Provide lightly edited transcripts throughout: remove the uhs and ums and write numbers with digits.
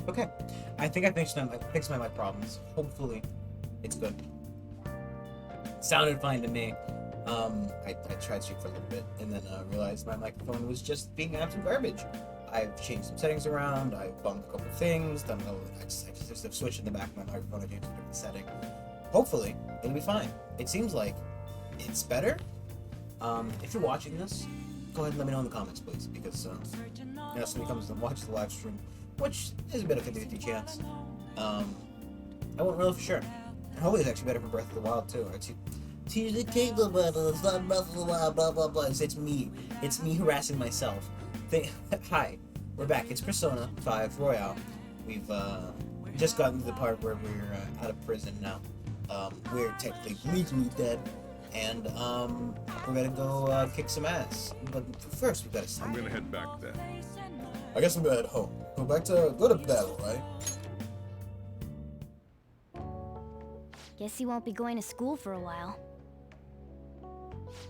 Okay. I think I fixed my mic problems. Hopefully, it's good. Sounded fine to me. I tried to speak for a little bit and then realized my microphone was just being absolute garbage. I've changed some settings around. I've bumped a couple things. I just have switched in the back of my microphone. I changed a different setting. Hopefully, it'll be fine. It seems like it's better. If you're watching this, go ahead and let me know in the comments, please, because somebody comes and watches the live stream, which is a bit of a 50-50 chance. I won't know for sure. And hopefully it's actually better for Breath of the Wild too. Teach the kingdom battle, it's not Breath of the Wild, blah blah blah. It's me. It's me harassing myself. Hi, we're back. It's Persona 5 Royale. We've just gotten to the part where we're out of prison now. We're technically legally dead. And we're gonna go kick some ass. But first we gotta stop. I'm gonna head back then. I guess I'm gonna head home. Go to battle, right? Guess you won't be going to school for a while.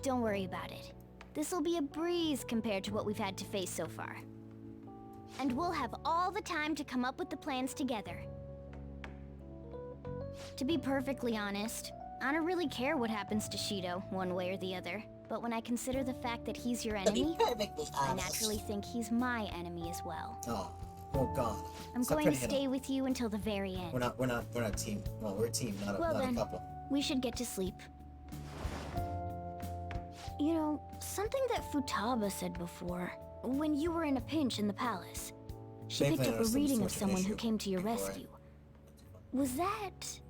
Don't worry about it. This'll be a breeze compared to what we've had to face so far. And we'll have all the time to come up with the plans together. To be perfectly honest, I don't really care what happens to Shido, one way or the other. But when I consider the fact that he's your enemy, I naturally think he's my enemy as well. Oh God. I'm going to stay with you until the very end. We're not a team. Well, we're a team, not a couple. We should get to sleep. You know, something that Futaba said before, when you were in a pinch in the palace. She picked up a reading of someone who came to your rescue. Was that...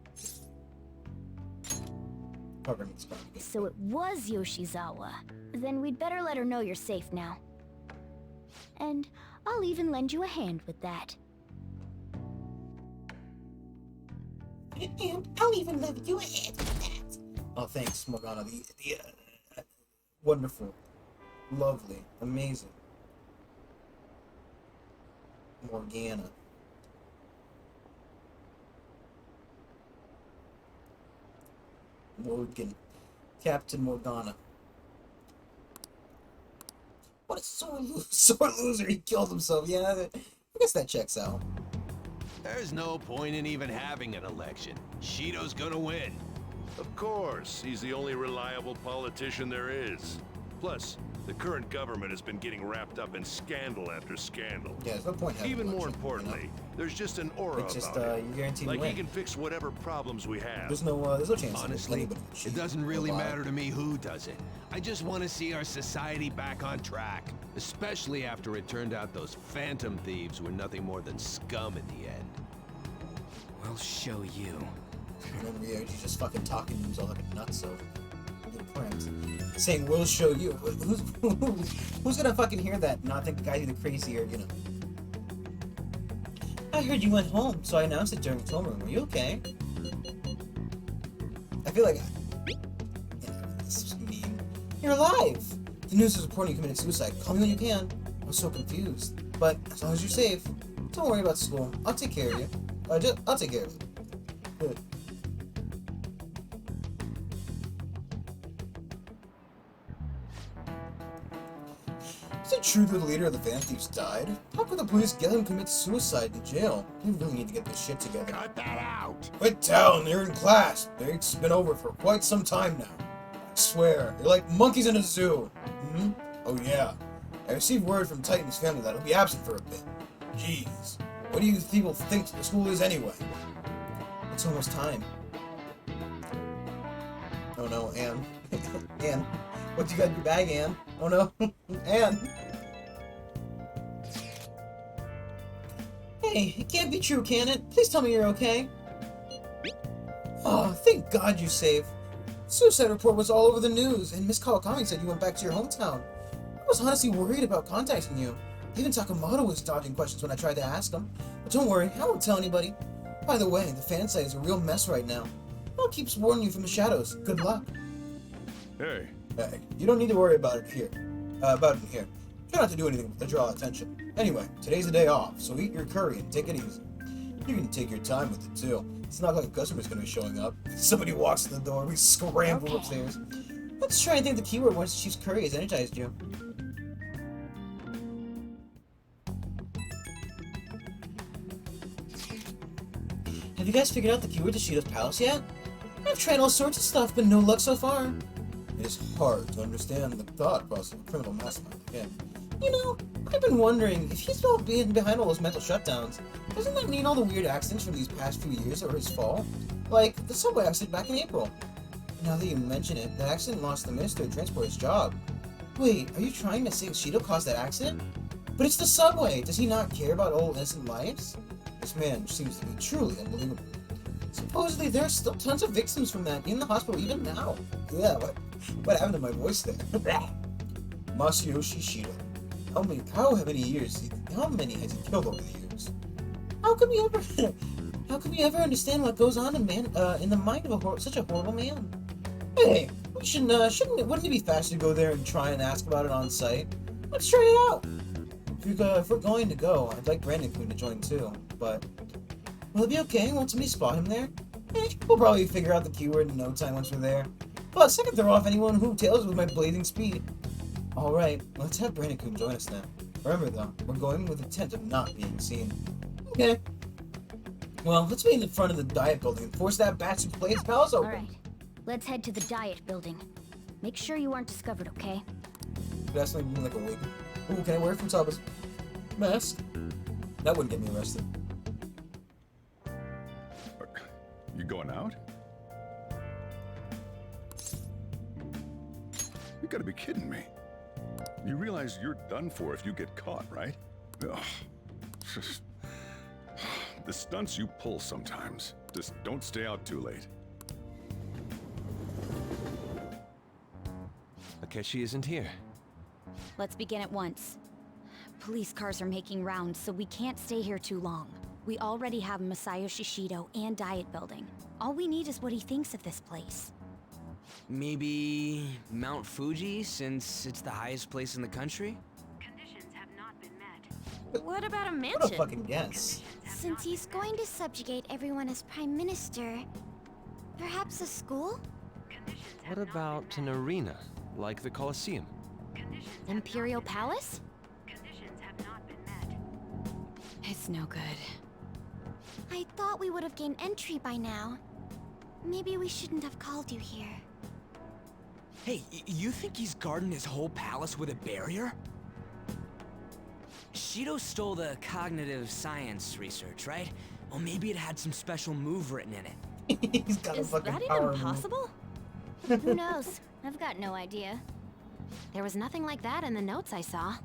So it was Yoshizawa. Then we'd better let her know you're safe now. And I'll even lend you a hand with that. And I'll even lend you a hand with that. Oh, thanks, Morgana. Wonderful, lovely, amazing. Morgana. Morgan. Captain Morgana. What a sore loser. He killed himself. Yeah, I guess that checks out. There's no point in even having an election. Shido's gonna win. Of course, he's the only reliable politician there is. Plus, the current government has been getting wrapped up in scandal after scandal. Yeah, there's no point having Even an more election, importantly, there's just an aura it's just, about you're guaranteed like to win. he can fix whatever problems we have. There's no chance. Honestly, anybody can cheat it doesn't really or lie. matter to me who does it. I just want to see our society back on track. Especially after it turned out those phantom thieves were nothing more than scum in the end. We'll show you. And then Ryoji's just fucking talking to himself like a nutso. Saying, we'll show you. Who's gonna fucking hear that and not think the guy's either crazy or, I heard you went home, so I announced it during the homeroom. Are you okay? I feel like... this is mean. You're alive! The news is reporting you committed suicide. Call me when you can. I'm so confused. But as long as you're safe, don't worry about school. I'll take care of you. I'll take care of it. Good. Is it true that the leader of the Van Thieves died? How could the police get him to commit suicide in jail? We really need to get this shit together. Cut that out! Quit down, you're in class. It's been over for quite some time now. I swear, you're like monkeys in a zoo. Hmm? Oh yeah. I received word from Titan's family that he'll be absent for a bit. Jeez. What do you people think the school is anyway? It's almost time. Oh no, Anne. Anne. What you got in your bag, Anne? Oh no. Anne. Hey, it can't be true, can it? Please tell me you're okay. Oh, thank God you're safe. Suicide report was all over the news, and Miss Kawakami said you went back to your hometown. I was honestly worried about contacting you. Even Takamoto was dodging questions when I tried to ask him. But don't worry, I won't tell anybody. By the way, the fan site is a real mess right now. I'll keep warning you from the shadows. Good luck. Hey, You don't need to worry about it here. Try not to do anything to draw attention. Anyway, today's the day off, so eat your curry and take it easy. You can take your time with it too. It's not like a customer's gonna be showing up. Somebody walks in the door, we scramble upstairs. Let's try and think the keyword once Chief's curry has energized you. Have you guys figured out the keyword to Shido's palace yet? I've tried all sorts of stuff, but no luck so far. It is hard to understand the thought process of a criminal mastermind again. You know, I've been wondering, if he's all being behind all those mental shutdowns, doesn't that mean all the weird accidents from these past few years are his fault? Like, the subway accident back in April. Now that you mention it, that accident lost the Minister of Transport's job. Wait, are you trying to say Shido caused that accident? But it's the subway! Does he not care about all innocent lives? This man seems to be truly unbelievable. Supposedly, there are still tons of victims from that in the hospital even now. Yeah, what happened to my voice there? Masayoshi Shido. How many has he killed over the years? How can we ever understand what goes on in the mind of such a horrible man? Hey, wouldn't it be faster to go there and try and ask about it on site? Let's try it out. If we're going to go, I'd like Brandon-kun to join too, but will it be okay? Won't somebody spot him there? We'll probably figure out the keyword in no time once we're there. Plus, I can throw off anyone who tails with my blazing speed. Alright, let's have Brandon-kun join us then. Remember though, we're going with the intent of not being seen. Okay. Well, let's meet in the front of the Diet Building and force that bat to play its palace open. Alright, let's head to the Diet Building. Make sure you aren't discovered, okay? That's like a wig. Ooh, can I wear Futaba's mask? That wouldn't get me arrested. You going out? You gotta be kidding me. You realize you're done for if you get caught, right? Ugh. Just... The stunts you pull sometimes. Just don't stay out too late. Akechi isn't here. Let's begin at once. Police cars are making rounds, so we can't stay here too long. We already have Masayoshi Shido and Diet Building. All we need is what he thinks of this place. Maybe Mount Fuji, since it's the highest place in the country? Conditions have not been met. What about a What a mansion? fucking guess. Since he's going to subjugate everyone as Prime Minister, perhaps a school? What about an arena, like the Colosseum? Imperial Palace? Conditions have not been met. It's no good. I thought we would have gained entry by now. Maybe we shouldn't have called you here. Hey, you think he's guarding his whole palace with a barrier? Shido stole the cognitive science research, right? Well, maybe it had some special move written in it. He's got a Is fucking that power even move. possible? Who knows? I've got no idea. There was nothing like that in the notes I saw.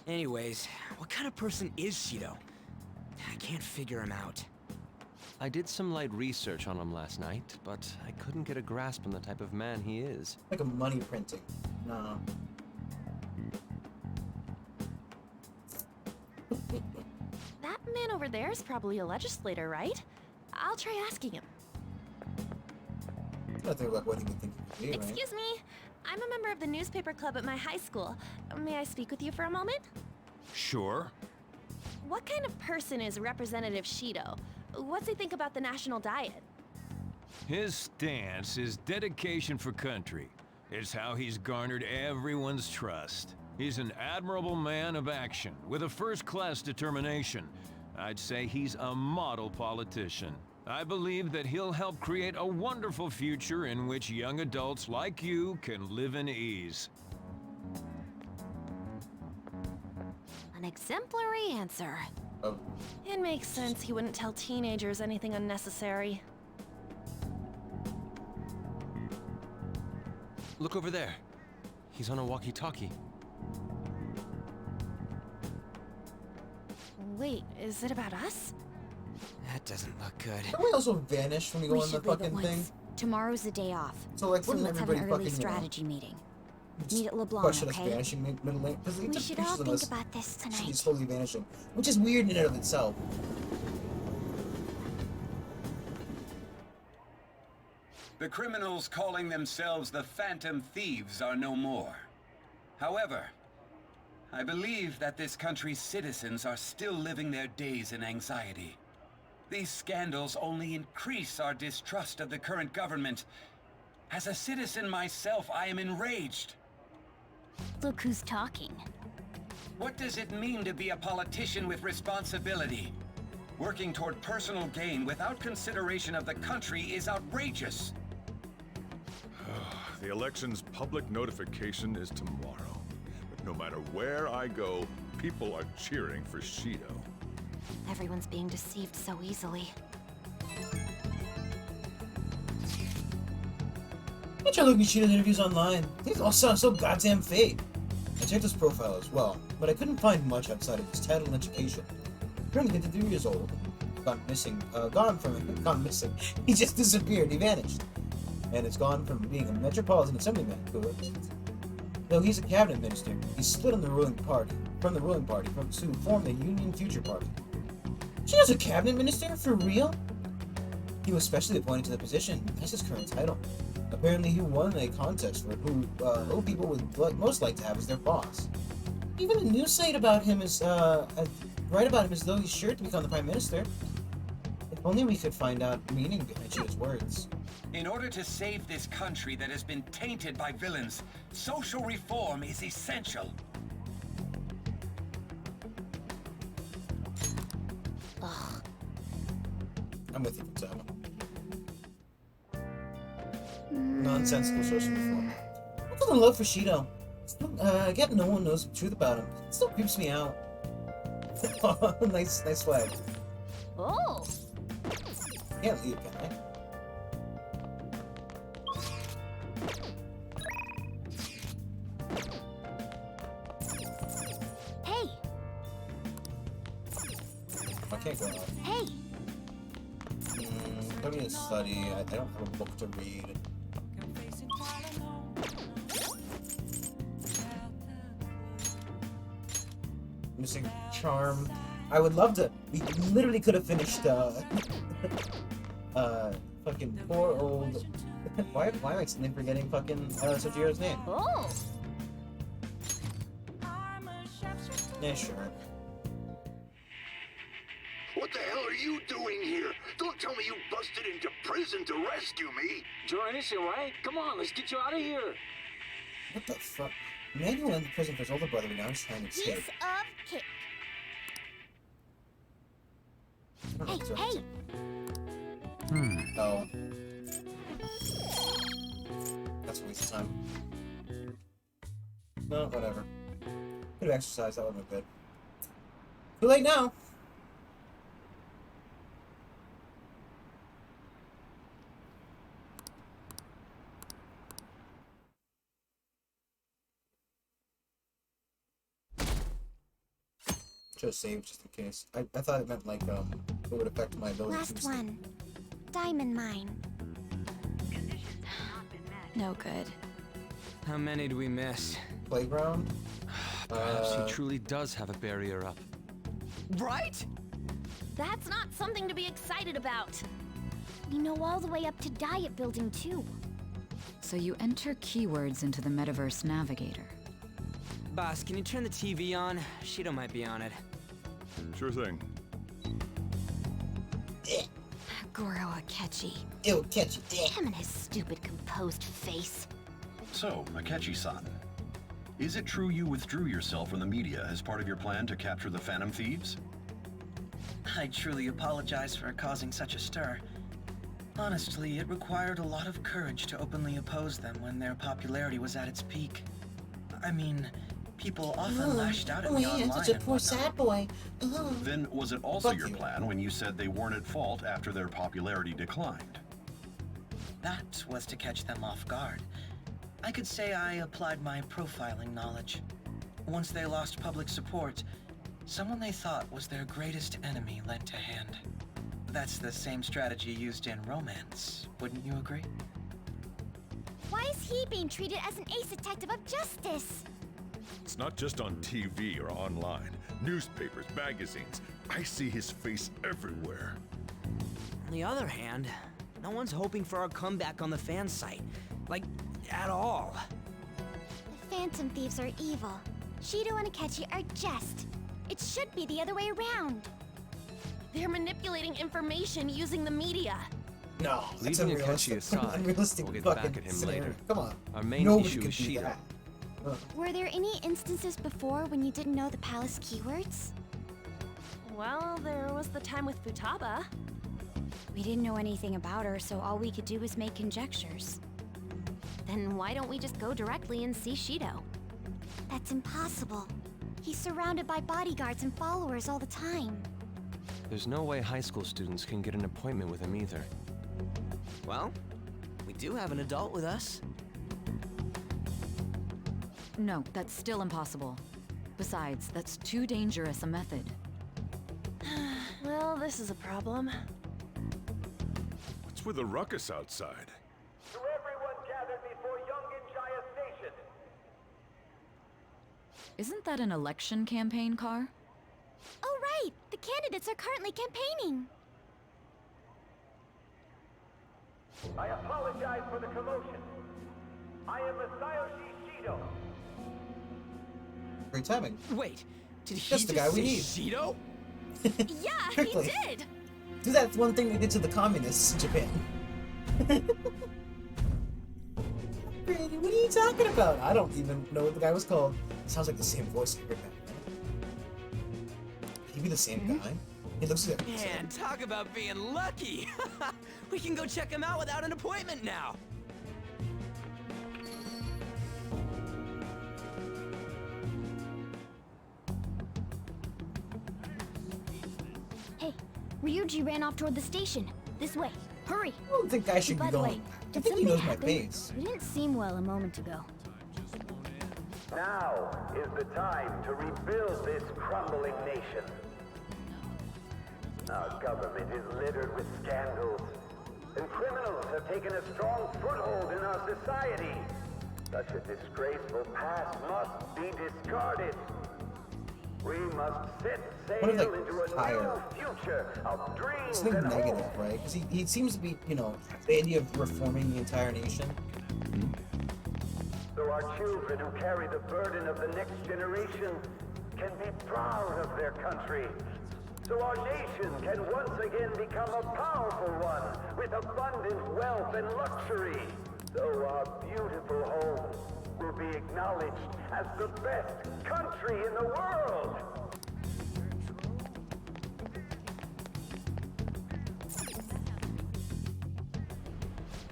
Anyways, what kind of person is Shido? I can't figure him out. I did some light research on him last night, but I couldn't get a grasp on the type of man he is. Like a money printing. No. That man over there is probably a legislator, right? I'll try asking him. Nothing like what he would think he would be, right? Excuse me, I'm a member of the newspaper club at my high school. May I speak with you for a moment? Sure. What kind of person is Representative Shido? What's he think about the national diet? His stance is dedication for country. It's how he's garnered everyone's trust. He's an admirable man of action, with a first-class determination. I'd say he's a model politician. I believe that he'll help create a wonderful future in which young adults like you can live in ease. An exemplary answer. Oh. It makes sense he wouldn't tell teenagers anything unnecessary. Look over there. He's on a walkie-talkie. Wait, is it about us? That doesn't look good. Don't we also vanish when we go We on the should leave at fucking thing? once. Tomorrow's the day off. So like, So wouldn't let's have everybody an early fucking strategy meeting. just Meet at LeBlanc, question us okay? vanishing middle lane? Because they We took should all pictures of think us. about this She's tonight. slowly vanishing, which is weird in and of itself. The criminals calling themselves the Phantom Thieves are no more. However, I believe that this country's citizens are still living their days in anxiety. These scandals only increase our distrust of the current government. As a citizen myself, I am enraged. Look who's talking. What does it mean to be a politician with responsibility? Working toward personal gain without consideration of the country is outrageous. The election's public notification is tomorrow. But no matter where I go, people are cheering for Shido. Everyone's being deceived so easily. I tried looking at Shido's interviews online. These all sound so goddamn fake. I checked his profile as well, but I couldn't find much outside of his title and education. Currently 53 years old. Gone missing. Gone missing. He just disappeared. He vanished. And it's gone from being a Metropolitan Assemblyman to though he's a cabinet minister, he's split on the ruling party to form the Union Future Party. Shido's a cabinet minister? For real? He was specially appointed to the position. That's his current title. Apparently he won a contest for who people would most like to have as their boss. Even the news site about him is write about him as though he's sure to become the Prime Minister. If only we could find out meaning behind Shido's words. In order to save this country that has been tainted by villains, social reform is essential. Ugh. I'm with you, Patel. Nonsensical social reform. I feel in love for Shido. I get no one knows the truth about him. It still creeps me out. nice swag. Oh! Can't leave, can I? Hey! I can't go out. Hey! I need to study. I don't have a book to read. Missing charm. I would love to. We literally could have finished. Fucking poor old. why am I suddenly forgetting fucking Sojiro's name? Oh! Yeah, sure. What the hell are you doing here? Don't tell me you busted into prison to rescue me. Join us, alright? Come on, let's get you out of here. What the fuck? Manuel went to prison for his older brother, but now he's trying to escape. Piece of cake. Hey! Oh. That's a waste of time. No, whatever. Could have exercised, that would have been good. Too late now! Just save just in case. I thought it meant like it would affect my ability Last to one. Diamond mine. No good. How many do we miss? Playground? Perhaps he truly does have a barrier up. Right? That's not something to be excited about. We know all the way up to Diet Building, too. So you enter keywords into the Metaverse Navigator. Boss, can you turn the TV on? Shido might be on it. Sure thing. Goro Akechi. Ew, Akechi. Him and his stupid composed face. So, Akechi-san, is it true you withdrew yourself from the media as part of your plan to capture the Phantom Thieves? I truly apologize for causing such a stir. Honestly, it required a lot of courage to openly oppose them when their popularity was at its peak. I mean, people often lashed out at me online. Such a poor sad boy. Then was it also your plan when you said they weren't at fault after their popularity declined? That was to catch them off guard. I could say I applied my profiling knowledge. Once they lost public support, someone they thought was their greatest enemy lent a hand. That's the same strategy used in romance, wouldn't you agree? Why is he being treated as an ace detective of justice? It's not just on TV or online. Newspapers, magazines. I see his face everywhere. On the other hand, no one's hoping for our comeback on the fan site. Like, at all. The Phantom Thieves are evil. Shido and Akechi are just. It should be the other way around. They're manipulating information using the media. No, that's Leaving Akechi aside, unrealistic we'll get fucking back at him scenario. later. Come on. Our main Nobody issue could is do Shido. that. Were there any instances before when you didn't know the palace keywords? Well, there was was the time with Futaba? We didn't know anything about her, so all we could do was make conjectures. Then why don't we just go directly and see Shido? That's impossible. He's surrounded by bodyguards and followers all the time. There's no way high school students can get an appointment with him either. Well, we do have an adult with us. No, that's still impossible. Besides, that's too dangerous a method. Well, this is a problem. What's with the ruckus outside? To everyone gathered before Yongen-Jaya Station. Isn't that an election campaign car? Oh, right! The candidates are currently campaigning. I apologize for the commotion. I am Masayoshi Shido. Great timing. Wait, did he Just the guy we need. Shido? Yeah, Quickly. he did! Do that one thing they did to the communists in Japan. Brady, what are you talking about? I don't even know what the guy was called. Sounds like the same voice every time. Could he be the same guy? He looks like Man, talk about being lucky! We can go check him out without an appointment now! Hey, Ryuji ran off toward the station. This way. Hurry! I don't think I should By be the going. way, I did think he something knows my happen? face. You didn't seem well a moment ago. Now is the time to rebuild this crumbling nation. Our government is littered with scandals, and criminals have taken a strong foothold in our society. Such a disgraceful past must be discarded. We must set sail What if, like, into a higher? new future of dreams Something and negative, hope. right? Because he seems to be, you know, the idea of reforming the entire nation. So our children who carry the burden of the next generation can be proud of their country. So our nation can once again become a powerful one with abundant wealth and luxury. So our beautiful home will be acknowledged as the best country in the world.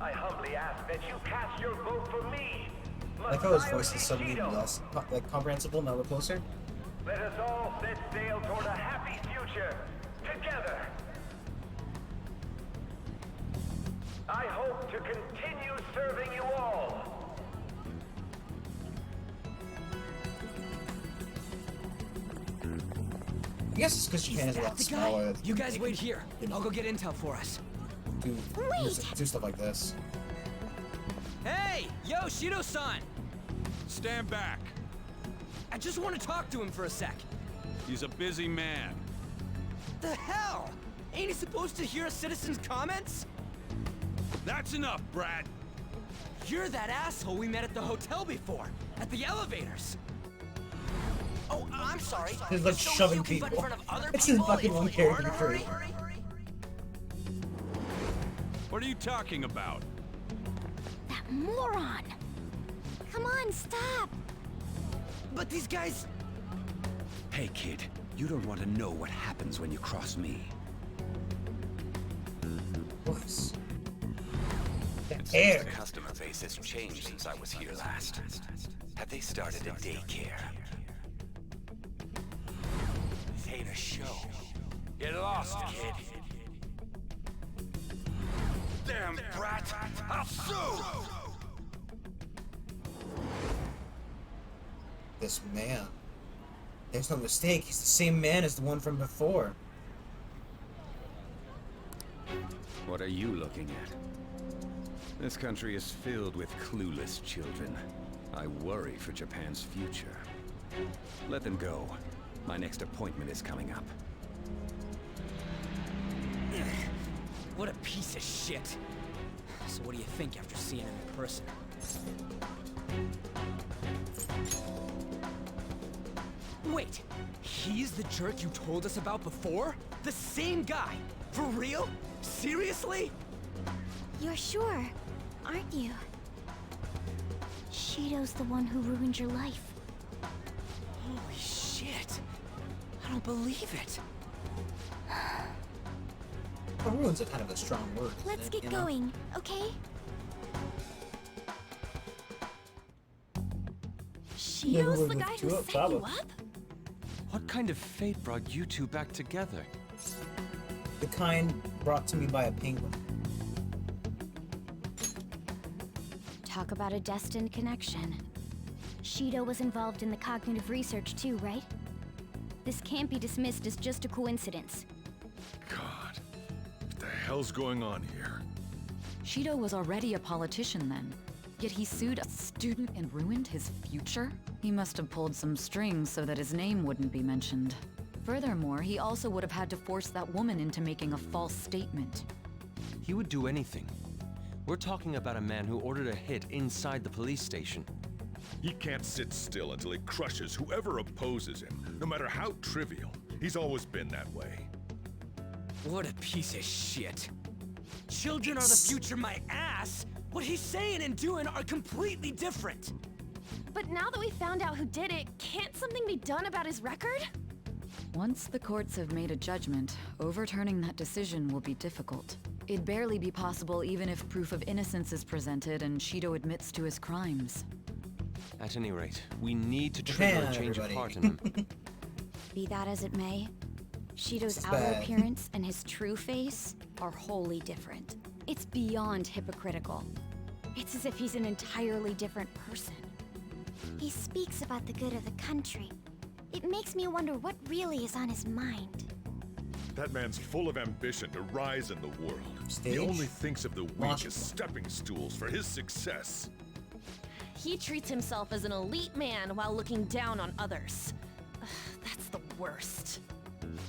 I humbly ask that you cast your vote for me. I like how his voice is suddenly less like comprehensible now we're closer. Let us all set sail toward a happy future, together. I hope to continue serving you all. I guess it's because Japan is a lot The smaller. guy? You guys wait here. I'll go get intel for us. Do stuff like this. Hey! Yo, Shido-san! Stand back. I just want to talk to him for a sec. He's a busy man. The hell? Ain't he supposed to hear a citizen's comments? That's enough, Brad. You're that asshole we met at the hotel before, at the elevators. Oh, I'm sorry. He's like So shoving you can butt in people. front of other It's his people fucking if one you're in character a hurry? trait. What are you talking about? That moron! Come on, stop! But these guys... Hey, kid. You don't want to know what happens when you cross me. Voice. It Hair. seems the customer base has changed since I was here last. Have they started a daycare? This ain't a show. Get lost, kid. Damn brat! I'll sue! This man. There's no mistake. He's the same man as the one from before. What are you looking at? This country is filled with clueless children. I worry for Japan's future. Let them go. My next appointment is coming up. What a piece of shit. So what do you think after seeing him in person? Wait, he's the jerk you told us about before? The same guy? For real? Seriously? You're sure, aren't you? Shido's the one who ruined your life. Holy shit. I don't believe it. Well, ruins are kind of a strong word. Let's isn't it, get you know? going, okay? Shido's the guy who set you up? What kind of fate brought you two back together? The kind brought to me by a penguin. Talk about a destined connection. Shido was involved in the cognitive research too, right? This can't be dismissed as just a coincidence. God, what the hell's going on here? Shido was already a politician then. Yet he sued a student and ruined his future? He must have pulled some strings so that his name wouldn't be mentioned. Furthermore, he also would have had to force that woman into making a false statement. He would do anything. We're talking about a man who ordered a hit inside the police station. He can't sit still until he crushes whoever opposes him, no matter how trivial. He's always been that way. What a piece of shit. Children are the future, my ass! What he's saying and doing are completely different! But now that we found out who did it, can't something be done about his record? Once the courts have made a judgment, overturning that decision will be difficult. It'd barely be possible even if proof of innocence is presented and Shido admits to his crimes. At any rate, we need to trigger a change of heart in him. Be that as it may, Shido's It's outer bad. appearance and his true face are wholly different. It's beyond hypocritical. It's as if he's an entirely different person. He speaks about the good of the country. It makes me wonder what really is on his mind. That man's full of ambition to rise in the world. Stage? He only thinks of the weak Launch as stepping stools for his success. He treats himself as an elite man while looking down on others. Ugh, that's the worst.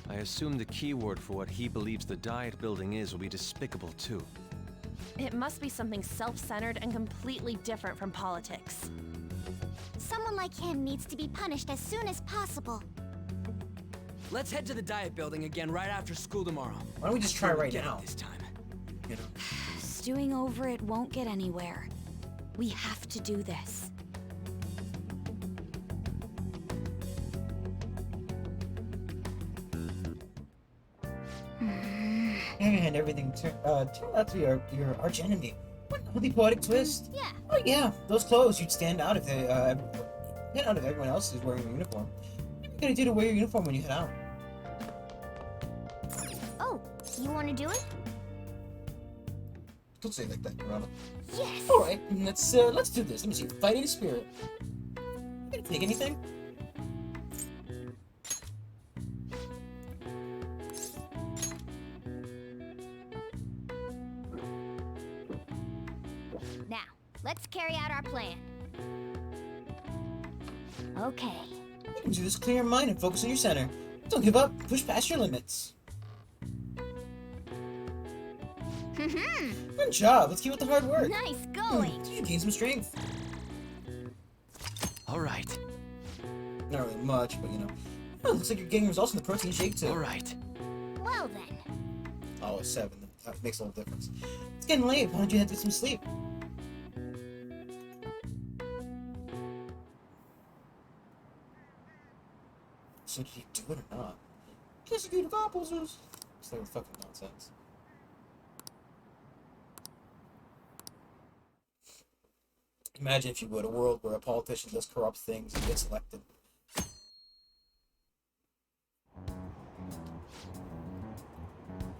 I assume the key word for what he believes the Diet Building is will be despicable too. It must be something self-centered and completely different from politics. Someone like him needs to be punished as soon as possible. Let's head to the Diet Building again right after school tomorrow. Why don't we just try We'll right get it now? this time. You know. Stewing over it won't get anywhere. We have to do this. And everything turned out to be your arch enemy. What a really poetic twist. Yeah. Oh yeah, those clothes, you'd stand out if they head out if everyone else is wearing a uniform. What are you gonna do to wear your uniform when you head out? Oh, you want to do it? Don't say it like that, Ronald. Yes! Alright, let's do this. Let me see. Fighting spirit. You gonna take anything? Now, let's carry out our plan. Okay. You can do this clear your mind and focus on your center. Don't give up. Push past your limits. Good job. Let's keep with the hard work. Nice going. You gain some strength. All right. Not really much, but you know. Oh, looks like you're getting results in the protein shake too. All right. Well then. Oh, a 7. That makes a little difference. It's getting late. Why don't you head to some sleep? So did he do it or not? Guess you could have apples. It's like fucking nonsense. Imagine, if you would, a world where a politician does corrupt things and gets elected.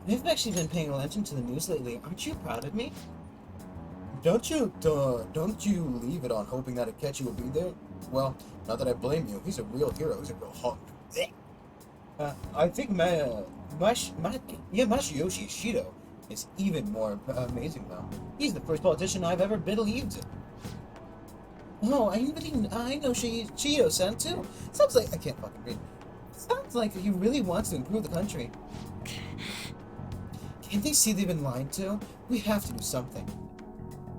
I've actually been paying attention to the news lately. Aren't you proud of me? Don't you leave it on hoping that Akechi will be there? Well, not that I blame you. He's a real hero. He's a real hunk. I think Masayoshi Shido is even more amazing though. He's the first politician I've ever believed in. Oh, I know Shido-san too. Sounds like I can't fucking read. Sounds like he really wants to improve the country. Can't they see they've been lied to? We have to do something.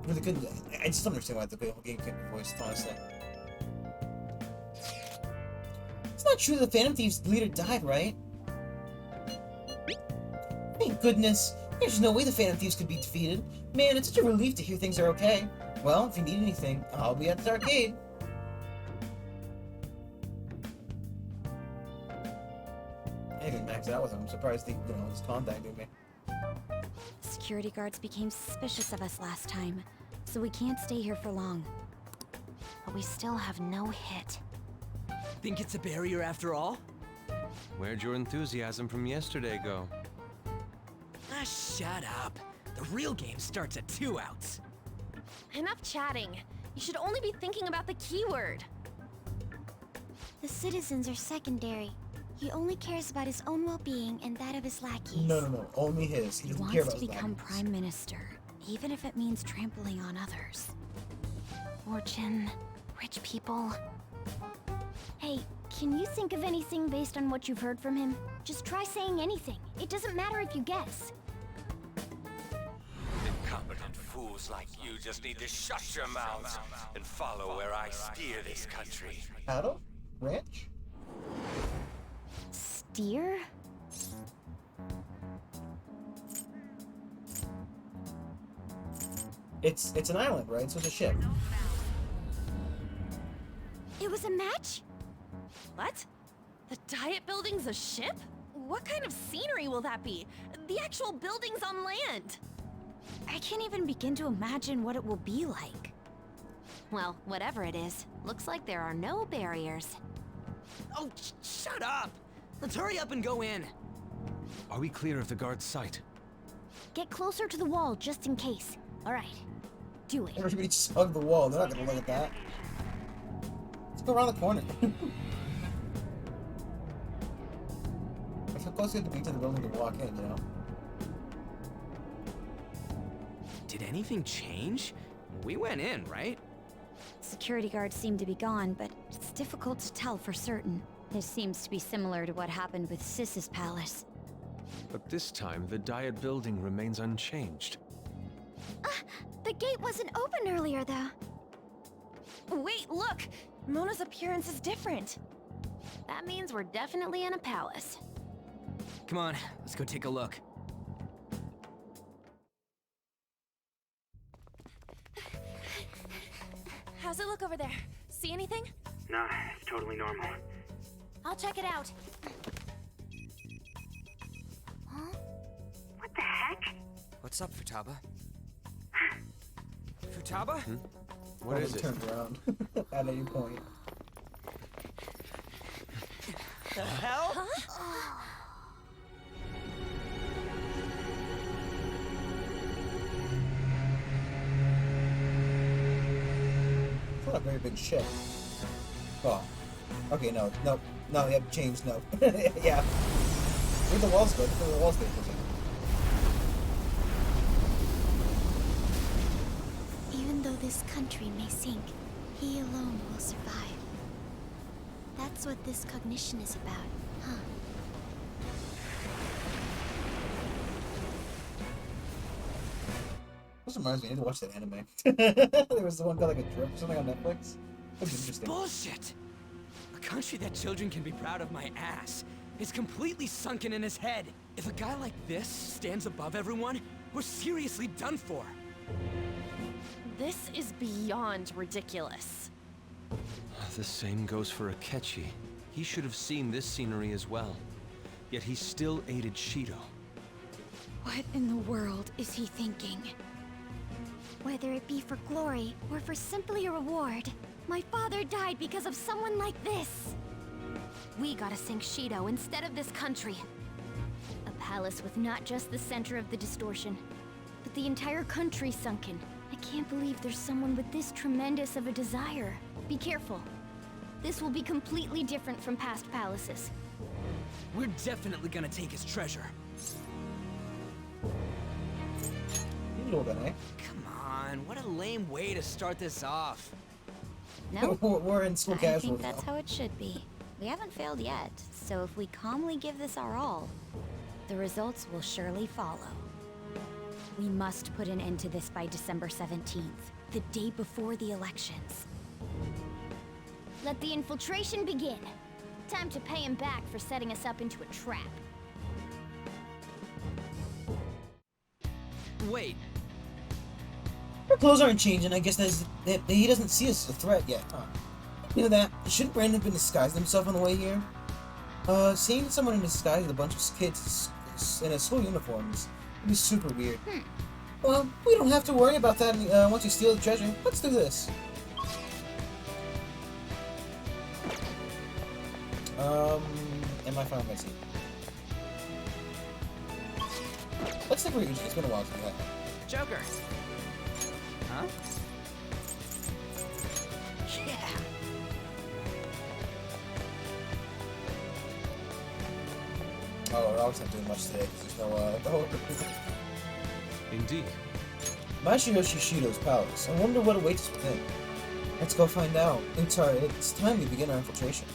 Really good. I just don't understand why the whole game can't be voiced, honestly. It's not true the Phantom Thieves leader died, right? Thank goodness. There's no way the Phantom Thieves could be defeated. Man, it's such a relief to hear things are okay. Well, if you need anything, I'll be at the arcade. I haven't maxed fix that with him. I'm surprised he, he's contacting me. Security guards became suspicious of us last time, so we can't stay here for long. But we still have no hit. Think it's a barrier after all? Where'd your enthusiasm from yesterday go? Ah, shut up. The real game starts at 2 outs. Enough chatting. You should only be thinking about the keyword. The citizens are secondary. He only cares about his own well-being and that of his lackeys. No. Only his. He He doesn't care wants about to his become lackeys. prime minister, even if it means trampling on others. Fortune, rich people. Hey, can you think of anything based on what you've heard from him? Just try saying anything. It doesn't matter if you guess. Incompetent fools like you just need to shut your mouths and follow where I steer this country. Cattle? Ranch? Steer? It's an island, right? So it's a ship. It was a match? What? The Diet Building's a ship? What kind of scenery will that be? The actual building's on land. I can't even begin to imagine what it will be like. Well, whatever it is, looks like there are no barriers. Oh, shut up! Let's hurry up and go in. Are we clear of the guard's sight? Get closer to the wall just in case. Alright. Do it. Everybody just hug the wall. They're not gonna look at that. Let's go around the corner. How close you have to be to the building to walk in, Did anything change? We went in, right? Security guards seem to be gone, but it's difficult to tell for certain. This seems to be similar to what happened with Sis's palace. But this time, the Diet Building remains unchanged. The gate wasn't open earlier, though. Wait, look! Mona's appearance is different. That means we're definitely in a palace. Come on, let's go take a look. How's it look over there? See anything? Nah, it's totally normal. I'll check it out. Huh? What the heck? What's up, Futaba? Futaba? What is it? Turned around at any point. The hell? Huh? It's not a very big ship. Oh. Okay, no, we have changed, no. Yeah. Where'd the walls go? Where'd the walls go? Even though this country may sink, he alone will survive. That's what this cognition is about, huh? This reminds me, I need to watch that anime. There was the one called like a drip or something on Netflix. Looks interesting. Bullshit! A country that children can be proud of my ass is completely sunken in his head. If a guy like this stands above everyone, we're seriously done for. This is beyond ridiculous. The same goes for Akechi. He should have seen this scenery as well. Yet he still aided Shido. What in the world is he thinking? Whether it be for glory or for simply a reward, my father died because of someone like this. We gotta sink Shido instead of this country. A palace with not just the center of the distortion, but the entire country sunken. I can't believe there's someone with this tremendous of a desire. Be careful. This will be completely different from past palaces. We're definitely gonna take his treasure. You know that, eh? Come on, what a lame way to start this off. No, We're in school I casual think that's now. how it should be. We haven't failed yet, so if we calmly give this our all, the results will surely follow. We must put an end to this by December 17th, the day before the elections. Let the infiltration begin. Time to pay him back for setting us up into a trap. Wait. Her clothes aren't changing. I guess that he doesn't see us as a threat yet, huh? You know that? Shouldn't Brandon have been disguising himself on the way here? Seeing someone in disguise with a bunch of kids in a school uniforms would be super weird. Well, we don't have to worry about that once you steal the treasure. Let's do this. Am I found Missy? Let's take Ryuji. It's been a while since that. Joker. Huh? Yeah. Oh, Rob's not doing much today because there's no, Indeed. Masayoshi Shido's palace. I wonder what awaits us within. Let's go find out. It's time we begin our infiltration.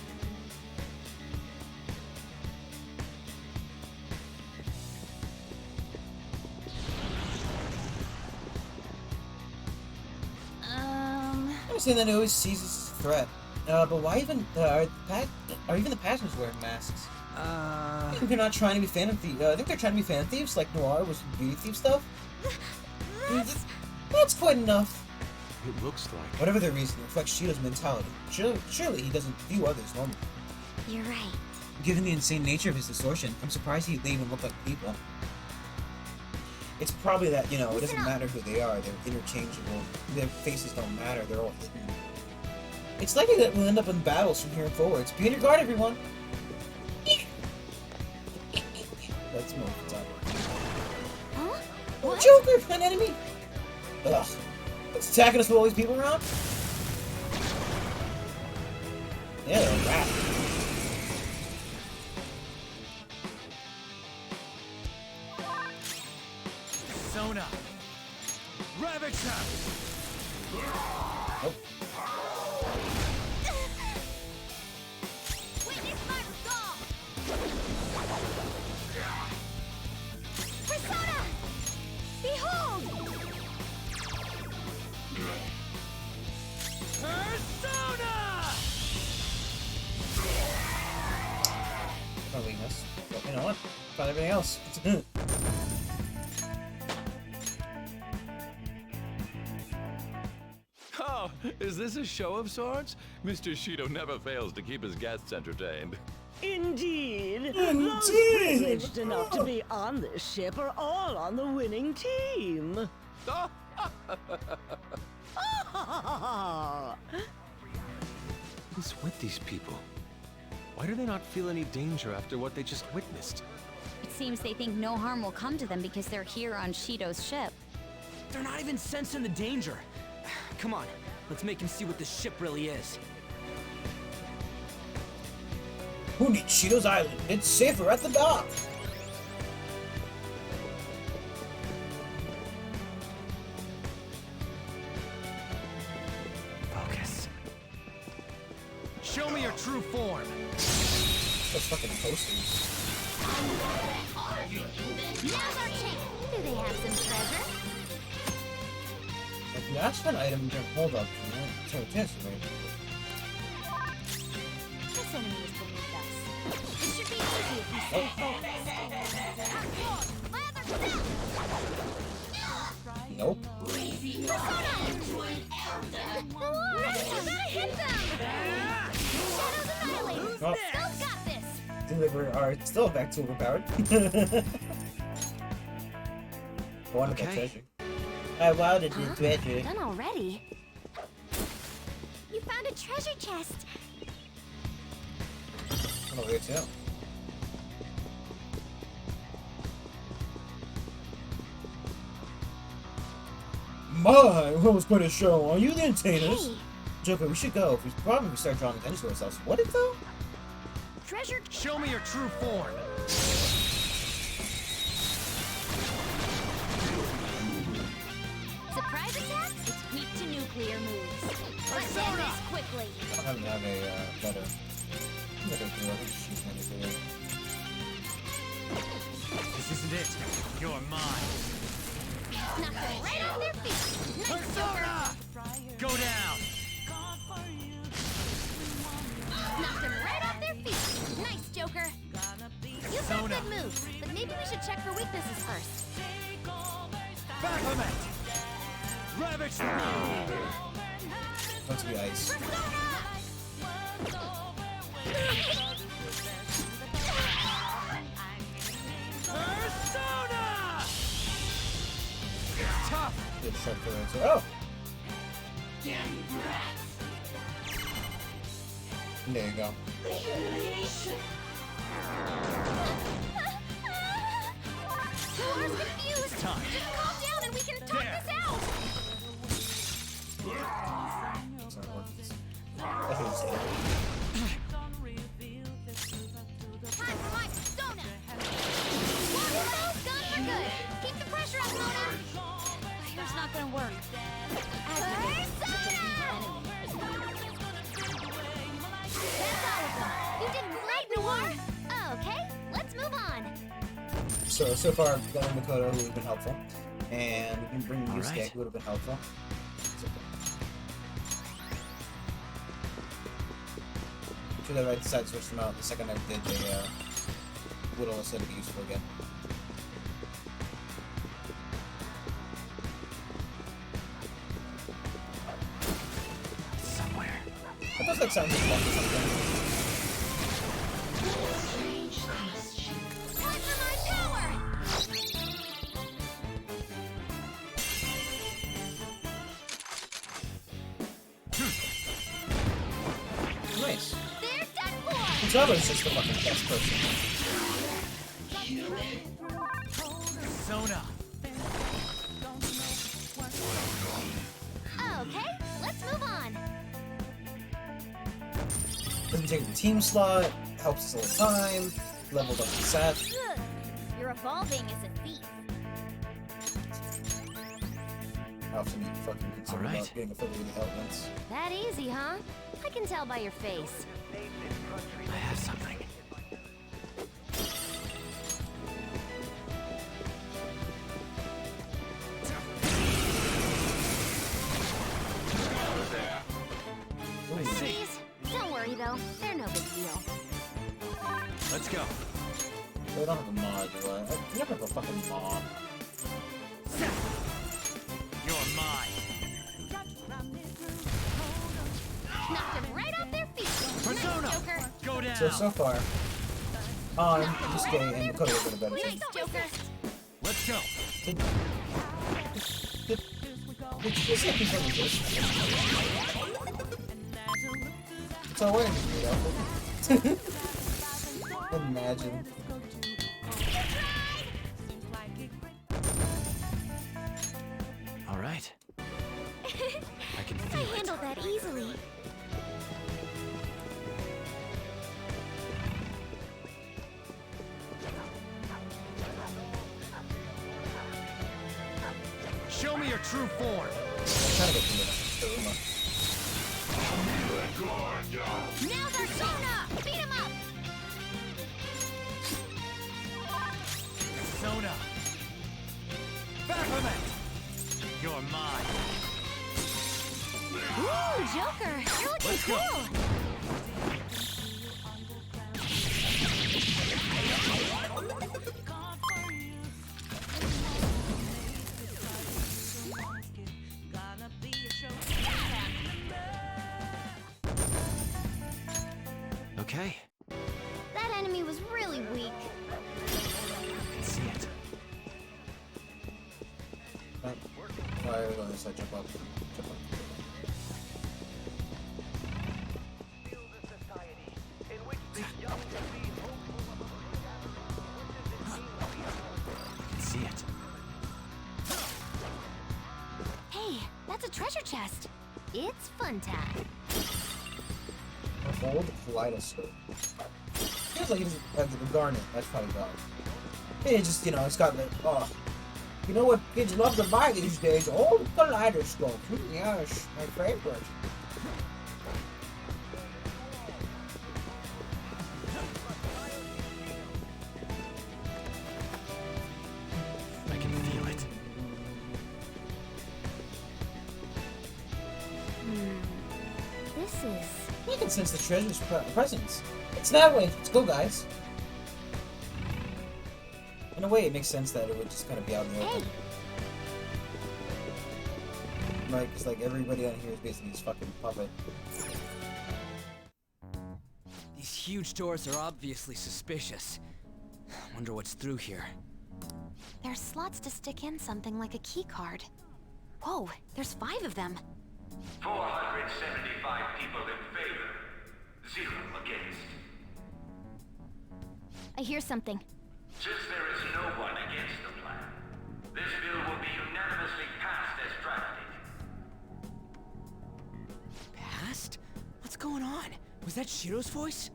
I understand that he always sees this as a threat. But why even are even the passengers wearing masks? I think they're not trying to be Phantom Thieves. I think they're trying to be Phantom Thieves, like Noir was Beauty Thief stuff. That's quite enough. It looks like. Whatever their reason, it reflects Shido's mentality. Surely he doesn't view others normally. You're right. Given the insane nature of his distortion, I'm surprised they even look like people. It's probably that, it doesn't matter who they are, they're interchangeable. Their faces don't matter, they're all hidden. It's likely that we'll end up in battles from here forwards. Be on your guard, everyone! Let's move. Huh? Oh, Joker! An enemy! Ugh. It's attacking us with all these people around? Yeah, they're a rat. Sona. Ravage them. Nope. Witness my resolve! Persona! Behold! Persona! No weakness. But you know what? Found everything else. Oh, is this a show of sorts? Mr. Shido never fails to keep his guests entertained. Indeed. Those privileged enough to be on this ship are all on the winning team. What's with these people? Why do they not feel any danger after what they just witnessed? It seems they think no harm will come to them because they're here on Shido's ship. They're not even sensing the danger. Come on, let's make him see what this ship really is. Who needs Shido's Island? It's safer at the dock! Focus. Show me your true form. Those fucking posters. Now's our chance. Do they have some treasure? If you ask for an item during hold up, so this enemy is beneath us. It should be easy if we stay focused. Nope. You gotta hit them! Shadows annihilated! Oh. Still got this! Deliver are still back to overpowered. I wanted that treasure. I wanted the treasure. Done already? You found a treasure chest! I'm over here too. My, what was quite a show. Are you the entertainers? Hey. Joker, we should go. We probably start drawing attention to ourselves. What is though? Treasure. Show me your true form. Surprise attacks? It's weak to nuclear moves. Let's end this quickly. I don't happen to have a better do. I think she's gonna do it. This isn't it. You're mine. Knock them right off their feet. Nice, Persona! Go down. Knock them right off their feet. Nice, Joker. You've got good moves, but maybe we should check for weaknesses first. Baphomet! Ravage them! Let's be ice. Good start for it. So, oh! There you go. Laura's confused! Just calm down and we can talk this out! Sorry, what? I think it's Time for my persona! One of those guns are good! Keep the pressure up, Mona! Here's not gonna work. Persona! That's all of them! You did great, Noir! Okay, let's move on! So far, I've got Makoto, who has been helpful, and we can bring Yusuke, who would have been helpful. Should have right side switched them out the second I did the Whittle instead of useful again. Somewhere. That does like sound like fun or something. Time for my power! Nice. They're done for! Java's just the fucking best person. Persona. Okay, let's move on. Doesn't take the team slot, helps us all the time, leveled up the set. Ugh, you're evolving as a thief. How often you fucking concerned about getting affiliated with elements. That easy, huh? I can tell by your face. I have something. Please, don't worry though. They're no big deal. Let's go. I don't have a mod, do I? I never have a fucking mod. You're mine. Knocked them right off their feet. Persona! Nice, Joker. Go down. So far, Yusuke and Makoto have been a better team. Nice, Joker. Let's go. It's like he's running this. It's all wearing this new outfit. Imagine. All right. I can I feel it. handled that easily. Show me your true form. Now's our Sona! Beat him up! Persona. Baphomet. You're mine. Ooh, Joker! You're looking Let's go. cool! Okay. That enemy was really weak. I can see it. Right. Alright, we're going to this side, jump up. Jump up. I can see it. Hey, that's a treasure chest. It's fun time. An old kaleidoscope. Feels like it's the garnet. That's probably dog. It just, you know, it's got the, oh. You know what kids love to buy these days? Old kaleidoscope. Yes, my favorite. I can feel it. This is... You can sense the treasure's presence. It's that way. Let's go, guys. In a way, it makes sense that it would just kind of be out in the open. Right, because like everybody on here is basically this fucking puppet. These huge doors are obviously suspicious. Wonder what's through here. There's slots to stick in something like a key card. Whoa, there's 5 of them. 475 people in favor. 0 against. I hear something. Since there is no one against the plan, this bill will be unanimously passed as drafted. Passed? What's going on? Was that Shiro's voice?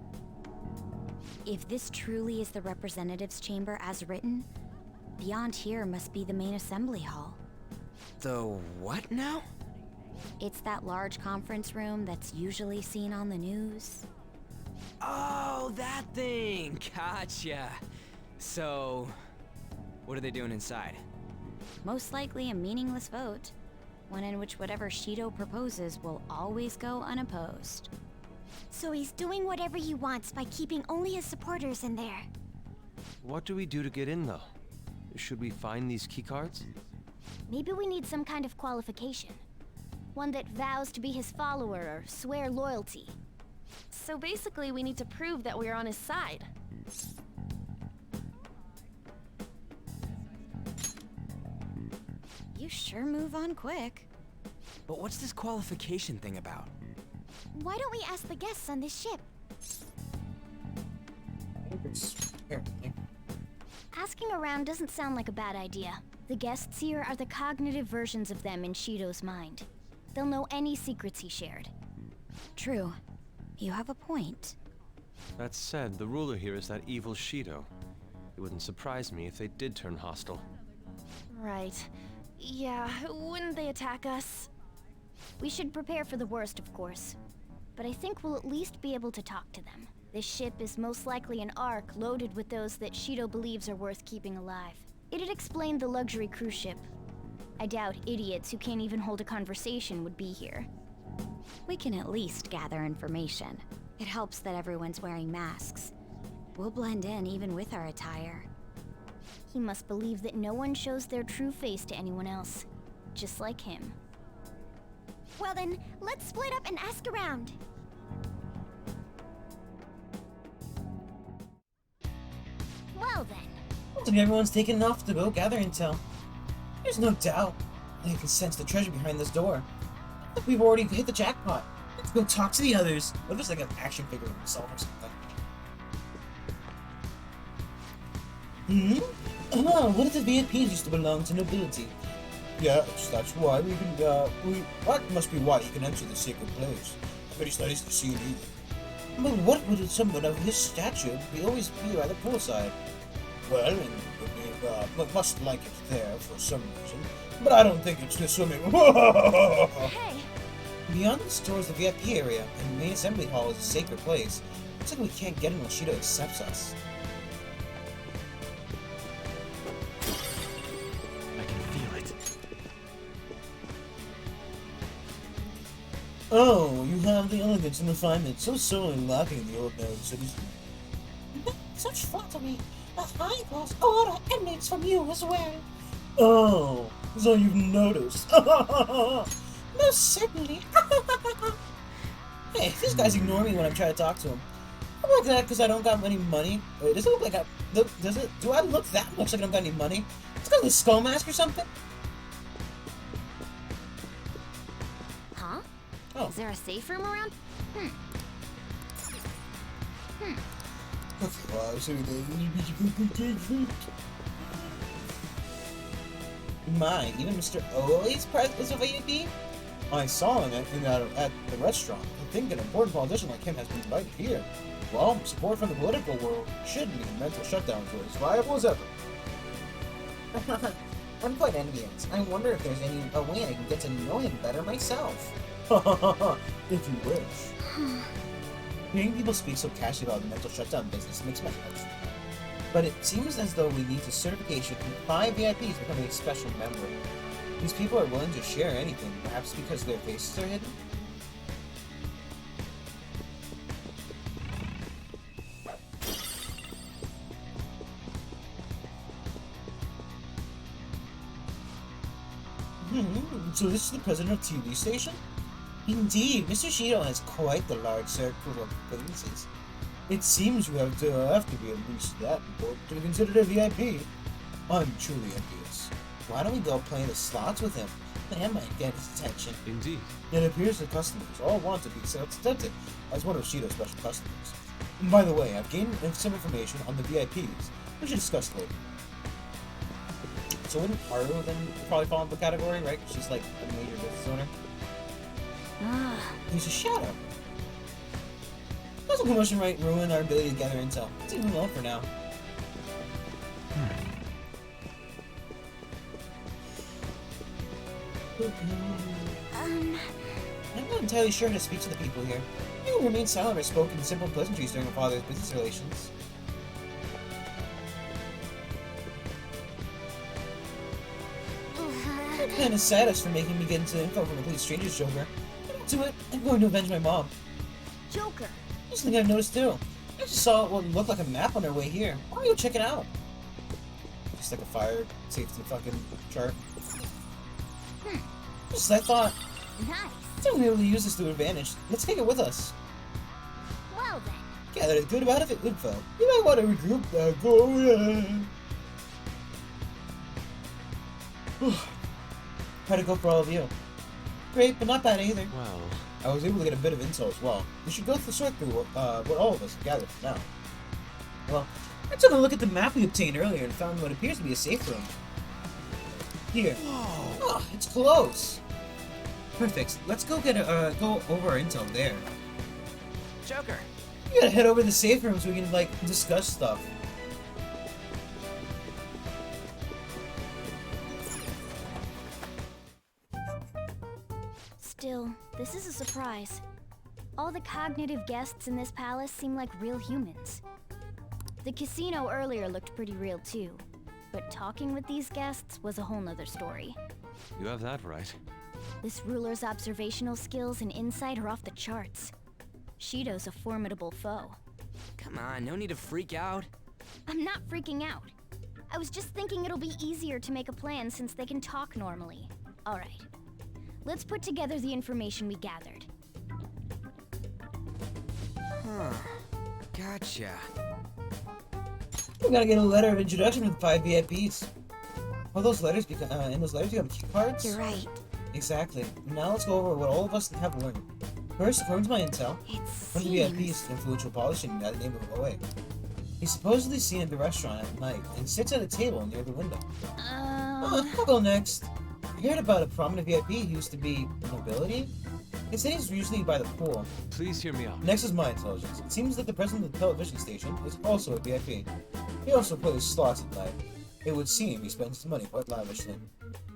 If this truly is the representatives' chamber as written, beyond here must be the main assembly hall. The what now? It's that large conference room that's usually seen on the news. Oh, that thing! Gotcha. So, what are they doing inside? Most likely a meaningless vote. One in which whatever Shido proposes will always go unopposed. So he's doing whatever he wants by keeping only his supporters in there. What do we do to get in, though? Should we find these keycards? Maybe we need some kind of qualification. One that vows to be his follower or swear loyalty. So basically, we need to prove that we're on his side. You sure move on quick. But what's this qualification thing about? Why don't we ask the guests on this ship? Asking around doesn't sound like a bad idea. The guests here are the cognitive versions of them in Shido's mind. They'll know any secrets he shared. True. You have a point. That said, the ruler here is that evil Shido. It wouldn't surprise me if they did turn hostile. Right. Yeah, wouldn't they attack us? We should prepare for the worst, of course. But I think we'll at least be able to talk to them. This ship is most likely an Ark loaded with those that Shido believes are worth keeping alive. It'd explain the luxury cruise ship. I doubt idiots who can't even hold a conversation would be here. We can at least gather information. It helps that everyone's wearing masks. We'll blend in even with our attire. He must believe that no one shows their true face to anyone else. Just like him. Well then, let's split up and ask around. Well then. Looks like everyone's taken off to go gather intel. There's no doubt. I can sense the treasure behind this door. I think we've already hit the jackpot. Let's go talk to the others. What if it's like an action figure of himself or something? What if the VIPs used to belong to nobility? Yes, that's why we can, that must be why you can enter the sacred place. I bet it's nice to see you either. But what would someone of his stature always be by the poolside? Well, we must like it there for some reason, but I don't think it's the swimming. Hey! Beyond the store is the VIP area, and the main assembly hall is a sacred place. Looks like we can't get in unless Shido accepts us. I can feel it. Oh, you have the elegance and refinement so sorely lacking in the ordinary citizen. Such flattery. A high-class aura emanates from you as well. Oh, so you've noticed. Most certainly. Hey, these guys ignore me when I'm trying to talk to them. I'm like that because I don't got any money. Wait, does it look like do I look that much like I don't got any money? It's because of the skull mask or something? Huh? Oh. Is there a safe room around? Okay, well, I'll show you My, even Mr. Oi's present was a VIP? I saw him at the restaurant. I think an important politician like him has been invited here. Well, support from the political world shouldn't mean mental shutdown for as viable as ever. I'm quite envious. I wonder if there's a way I can get to know him better myself. If you wish. Hearing people speak so casually about the mental shutdown business makes my head swim. But it seems as though we need a certification from 5 VIPs becoming a special member. These people are willing to share anything, perhaps because their faces are hidden? So this is the president of TV station? Indeed, Mr. Shido has quite the large circle of acquaintances. It seems you have to be at least that important to be considered a VIP. I'm truly envious. Why don't we go play the slots with him? That might get his attention. Indeed. It appears the customers all want to be accepted as one of Shido's special customers. And by the way, I've gained some information on the VIPs, which we discuss later. So wouldn't Haru then probably fall into the category, right? She's like a major business owner. He's a shadow. Doesn't commotion right ruin our ability to gather intel. Let's leave him alone for now. I'm not entirely sure how to speak to the people here. You will remain silent or spoke in simple pleasantries during your father's business relations. I'm kinda sad as for making me get into info from a complete stranger's Joker. Don't do it. I'm going to avenge my mom. Joker. That's something I've noticed too. I just saw what looked like a map on our way here. Why don't you go check it out? Just like a fire safety fucking chart. Just as I thought. Nice. Don't be able to use this to advantage. Let's take it with us. Well then. Gather a good amount of info. You might want to regroup go How'd it go for all of you? Great, but not bad either. Well, I was able to get a bit of intel as well. We should go sort through what all of us gathered for now. Well, I took a look at the map we obtained earlier and found what appears to be a safe room. Here. Whoa. Oh, it's close. Perfect. Let's go get go over our intel there. Joker. We gotta head over to the safe room so we can like discuss stuff. Still, this is a surprise. All the cognitive guests in this palace seem like real humans. The casino earlier looked pretty real too, but talking with these guests was a whole nother story. You have that right. This ruler's observational skills and insight are off the charts. Shido's a formidable foe. Come on, no need to freak out. I'm not freaking out. I was just thinking it'll be easier to make a plan since they can talk normally. Alright. Let's put together the information we gathered. Huh. Gotcha. We gotta get a letter of introduction for the 5 VIPs. All those letters become in those letters become key cards? You're right. Exactly. Now let's go over what all of us have learned. First, according to my intel, one of the VIPs is an influential politician by the name of Oe. He's supposedly seen at the restaurant at night and sits at a table near the window. I'll go next. I heard about a prominent VIP who used to be nobility. They say he's usually by the pool. Please hear me out. Next is my intelligence. It seems that the president of the television station is also a VIP. He also plays slots at night. It would seem he spends his money quite lavishly.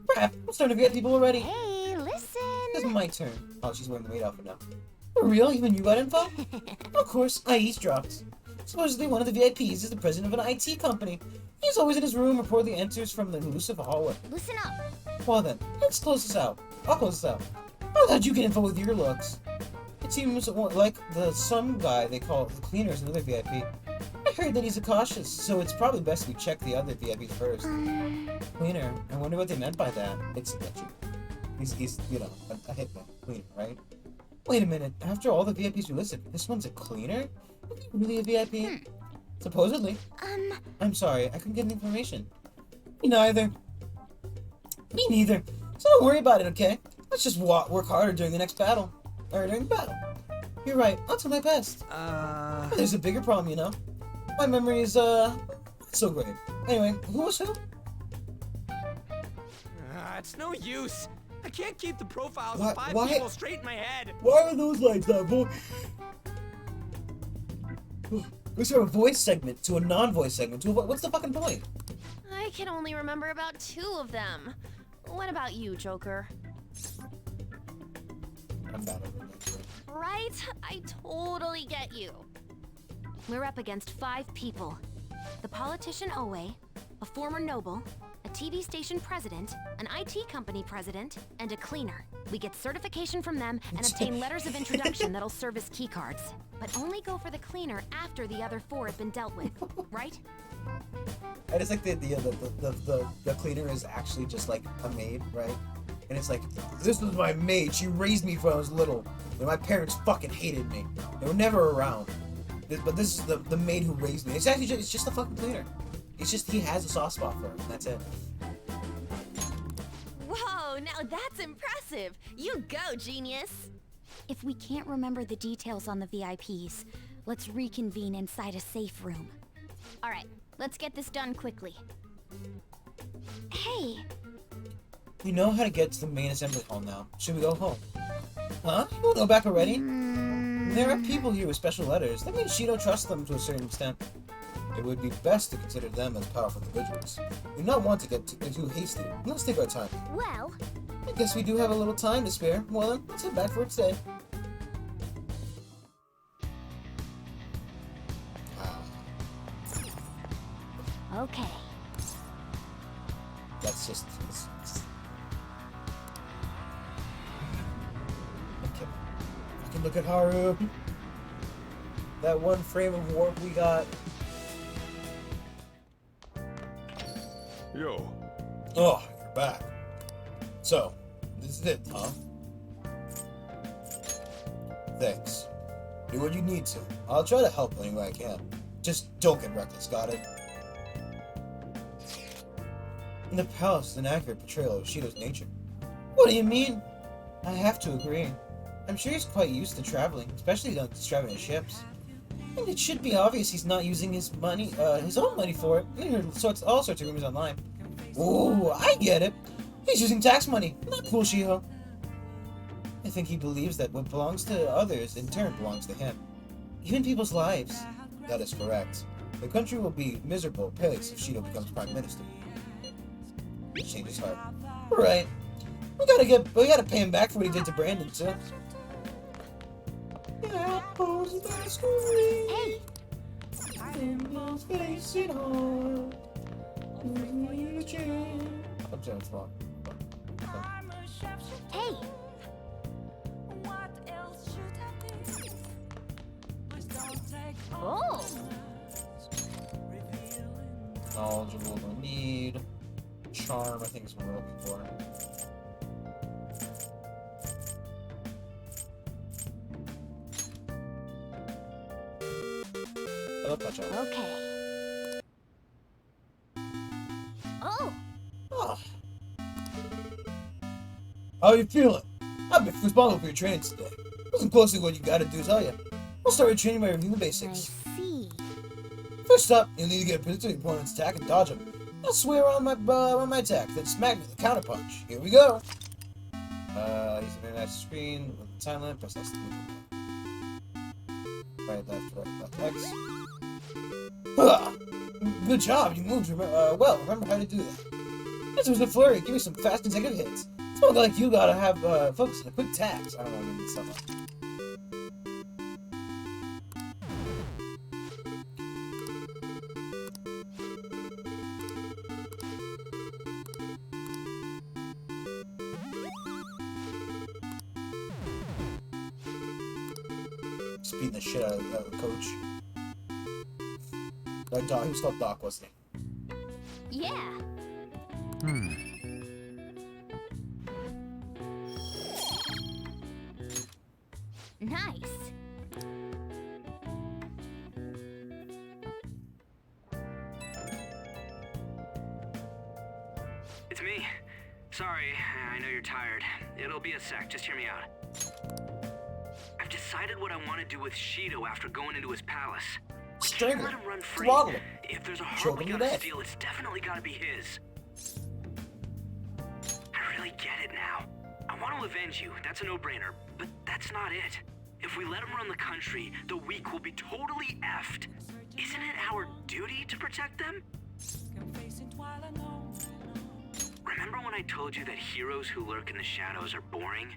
Crap! I'm starting to forget people already. Hey, listen! It's my turn. Oh, she's wearing the maid outfit now. For real? Even you got info? Of course, I eavesdropped. Supposedly one of the VIPs is the president of an IT company. He's always in his room, reportedly enters from the elusive hallway. Listen up! Well then, let's close this out. I'll close this out. How did you get info with your looks? It seems like some guy they call the cleaner is another VIP. I heard that he's cautious, so it's probably best we check the other VIPs first. Cleaner, I wonder what they meant by that. It's sketchy. He's you know, a hitman. Cleaner, right? Wait a minute, after all the VIPs we listed, this one's a cleaner? Is he really a VIP? Supposedly. I'm sorry, I couldn't get any information. Me neither. Me neither. So don't worry about it, okay? Let's just work harder during the next battle. Or during the battle. You're right, I'll do my best. There's a bigger problem, you know? My memory is, not so great. Anyway, who was who? It's no use. I can't keep the profiles Why- of 5 why- people straight in my head. Why are those lights on, boy? Let's have a voice segment to a non-voice segment to a what's the fucking point? I can only remember about 2 of them. What about you, Joker? I'm bad at remembering. Right? I totally get you. We're up against 5 people. The politician Oe, a former noble, a TV station president, an IT company president, and a cleaner. We get certification from them and obtain letters of introduction that'll serve as keycards. But only go for the cleaner after the other 4 have been dealt with, right? I just like the idea that the cleaner is actually just like a maid, right? And it's like, this was my maid. She raised me when I was little. And my parents fucking hated me. They were never around. But this is the maid who raised me. It's actually it's just a fucking cleaner. It's just he has a soft spot for her. And that's it. Whoa, now that's impressive. You go, genius. If we can't remember the details on the VIPs, let's reconvene inside a safe room. All right, let's get this done quickly. Hey, We know how to get to the main assembly hall now. Should we go home? Huh? You won't go back already? There are people here with special letters. That means Shido trusts them to a certain extent. It would be best to consider them as powerful individuals. We do not want to get too hasty. Let's take our time. well, I guess we do have a little time to spare. Well then, let's head back for today. okay. That's just... Okay. I can look at Haru. That one frame of warp we got. Yo. Oh, you're back. So, this is it, huh? Thanks. Do what you need to. I'll try to help any way I can. Just don't get reckless, got it? In the palace is an accurate portrayal of Shido's nature. What do you mean? I have to agree. I'm sure he's quite used to traveling, especially on extravagant ships. And it should be obvious he's not using his money, his own money for it. I heard all sorts of rumors online. Ooh, I get it. He's using tax money. Not cool, Shiho. I think he believes that what belongs to others in turn belongs to him. Even people's lives. That is correct. The country will be miserable place if Shido becomes prime minister. Change his heart. Right. We gotta pay him back for what he did to Brandon too. Hey! I'm sorry, it's wrong. Hey! Oh! Knowledgeable, no need. Charm, I think is what we're looking for. I love that charm. Okay. Oh! Oh. How you feeling? I've been responsible for your training today. Listen closely what you gotta do, tell ya. We'll start your training by reviewing the basics. I see. First up, you'll need to get a position to your opponent's attack and dodge him. I'll swear on my attack, then smack me with a counter punch. Here we go. Use the very nice screen with the time limit. Press X to move. Right, left, X. Ah, good job, you moved well. Remember how to do that. This was a flurry. Give me some fast consecutive hits. It's not like you gotta have focus on quick tags. I don't know what stuff like. Beating the shit out of the coach. That Doc, he was called Doc, wasn't he? Yeah. Nice. It's me. Sorry, I know you're tired. It'll be a sec, just hear me out. I've decided what I want to do with Shido after going into his palace. Strangle Let him run free. Throttle him. If there's a Choke heart we him to gotta death. steal, it's definitely gotta be his. I really get it now. I want to avenge you, that's a no-brainer, but that's not it. If we let him run the country, the weak will be totally effed. Isn't it our duty to protect them? Remember when I told you that heroes who lurk in the shadows are boring?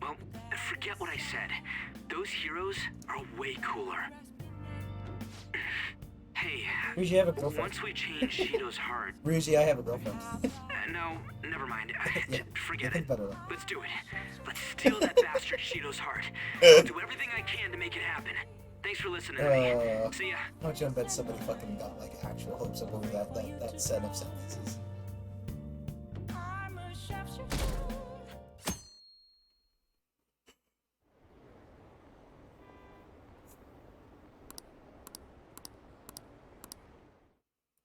Well, forget what I said. Those heroes are way cooler. Hey, Ryuji, I have a girlfriend. once we change Shido's heart... Ryuji, I have a girlfriend. No, never mind. Forget think it. better. Let's do it. Let's steal that bastard Shido's heart. I'll do everything I can to make it happen. Thanks for listening to me. See ya. How much I bet somebody fucking got like actual hopes up over that set of sentences.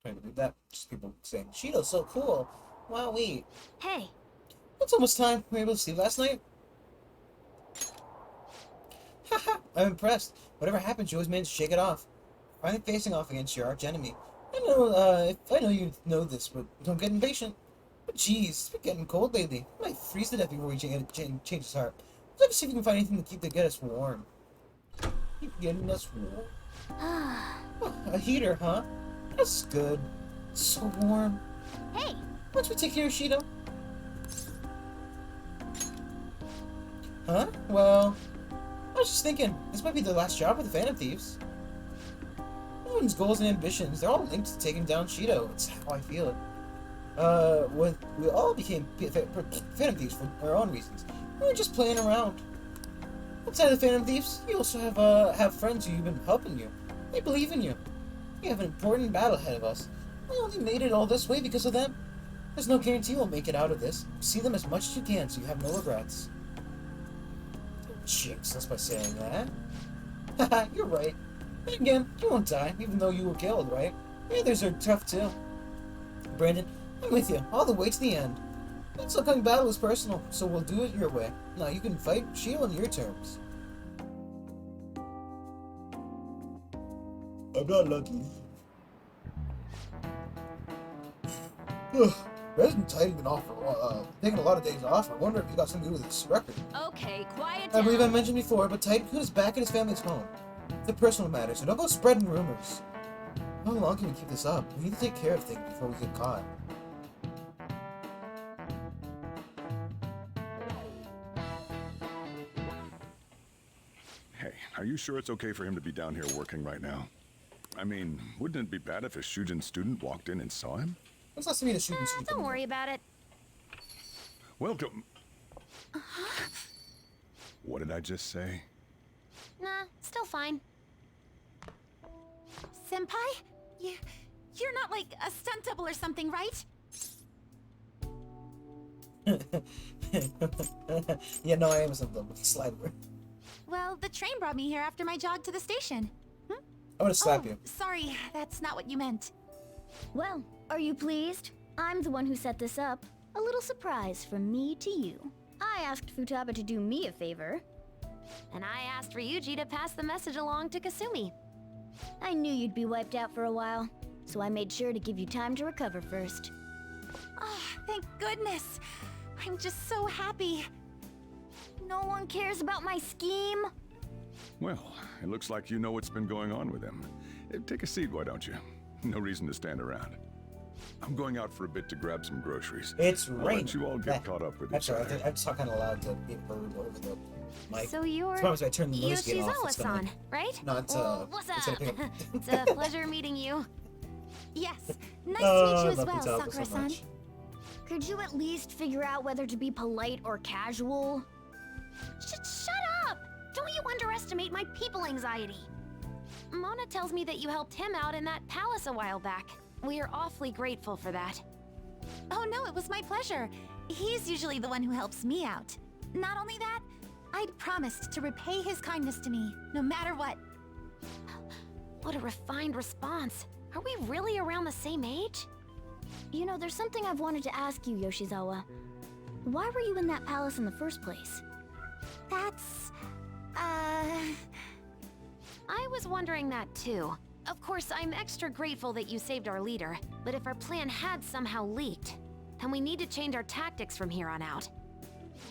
Trying to do that. Just people saying, Shido's so cool. Wowee. Hey, It's almost time. We were able to sleep last night. Haha, I'm impressed. Whatever happened, you always managed to shake it off. Finally facing off against your arch enemy. I know you know this, but don't get impatient. But geez, it's been getting cold lately. I might freeze to death before we change his heart. Let's see if we can find anything to get us warm. Keep getting us warm. Oh, a heater, huh? That's good. It's so warm. Hey! Once we take care of Shido. Huh? Well, I was just thinking, this might be the last job of the Phantom Thieves. Everyone's goals and ambitions, they're all linked to taking down Shido. It's how I feel it. We all became Phantom Thieves for our own reasons. We were just playing around. Outside of the Phantom Thieves, you also have friends who've been helping you. They believe in you. We have an important battle ahead of us. We only made it all this way because of them. There's no guarantee we'll make it out of this. See them as much as you can so you have no regrets. Don't jinx us by saying that. Haha, you're right. And again, you won't die, even though you were killed, right? The others are tough too. Brandon, I'm with you, all the way to the end. This upcoming battle is personal, so we'll do it your way. Now you can fight Shido on your terms. I'm not lucky. President Titan's been off for taking a lot of days off. I wonder if he got something to do with his record. Okay, quiet I down. believe I mentioned before, but Titan is back at his family's home. It's a personal matter, so don't go spreading rumors. How long can we keep this up? We need to take care of things before we get caught. Hey, are you sure it's okay for him to be down here working right now? I mean, wouldn't it be bad if a Shujin student walked in and saw him? Let's not see me the Shujin student. Don't worry about it. Welcome. What did I just say? Nah, still fine. Senpai? You're not like a stunt double or something, right? Yeah, no, I am something. Slide word. Well, the train brought me here after my jog to the station. I'm gonna slap you. Sorry, that's not what you meant. Well, are you pleased? I'm the one who set this up. A little surprise from me to you. I asked Futaba to do me a favor. And I asked Ryuji to pass the message along to Kasumi. I knew you'd be wiped out for a while, so I made sure to give you time to recover first. Oh, thank goodness. I'm just so happy. No one cares about my scheme? Well, it looks like you know what's been going on with him. Take a seat, why don't you? No reason to stand around. I'm going out for a bit to grab some groceries. It's I'll raining. let you all get caught up with each Sorry, other. I just talk kind of loud to be heard over the mic. So you're As long as I turn the noise gate off, it's gonna, Yoshizawa-san, right? No, it's Well, what's it's up? gonna pick up. It's a pleasure meeting you. Yes, nice Oh, to meet I you as love well, Futaba so Sakura-san. much. Could you at least figure out whether to be polite or casual? Shut up! Don't you underestimate my people anxiety. Mona tells me that you helped him out in that palace a while back. We are awfully grateful for that. Oh no, it was my pleasure. He's usually the one who helps me out. Not only that, I'd promised to repay his kindness to me, no matter what. What a refined response. Are we really around the same age? You know, there's something I've wanted to ask you, Yoshizawa. Why were you in that palace in the first place? That's... I was wondering that too. Of course, I'm extra grateful that you saved our leader, but if our plan had somehow leaked, then we need to change our tactics from here on out.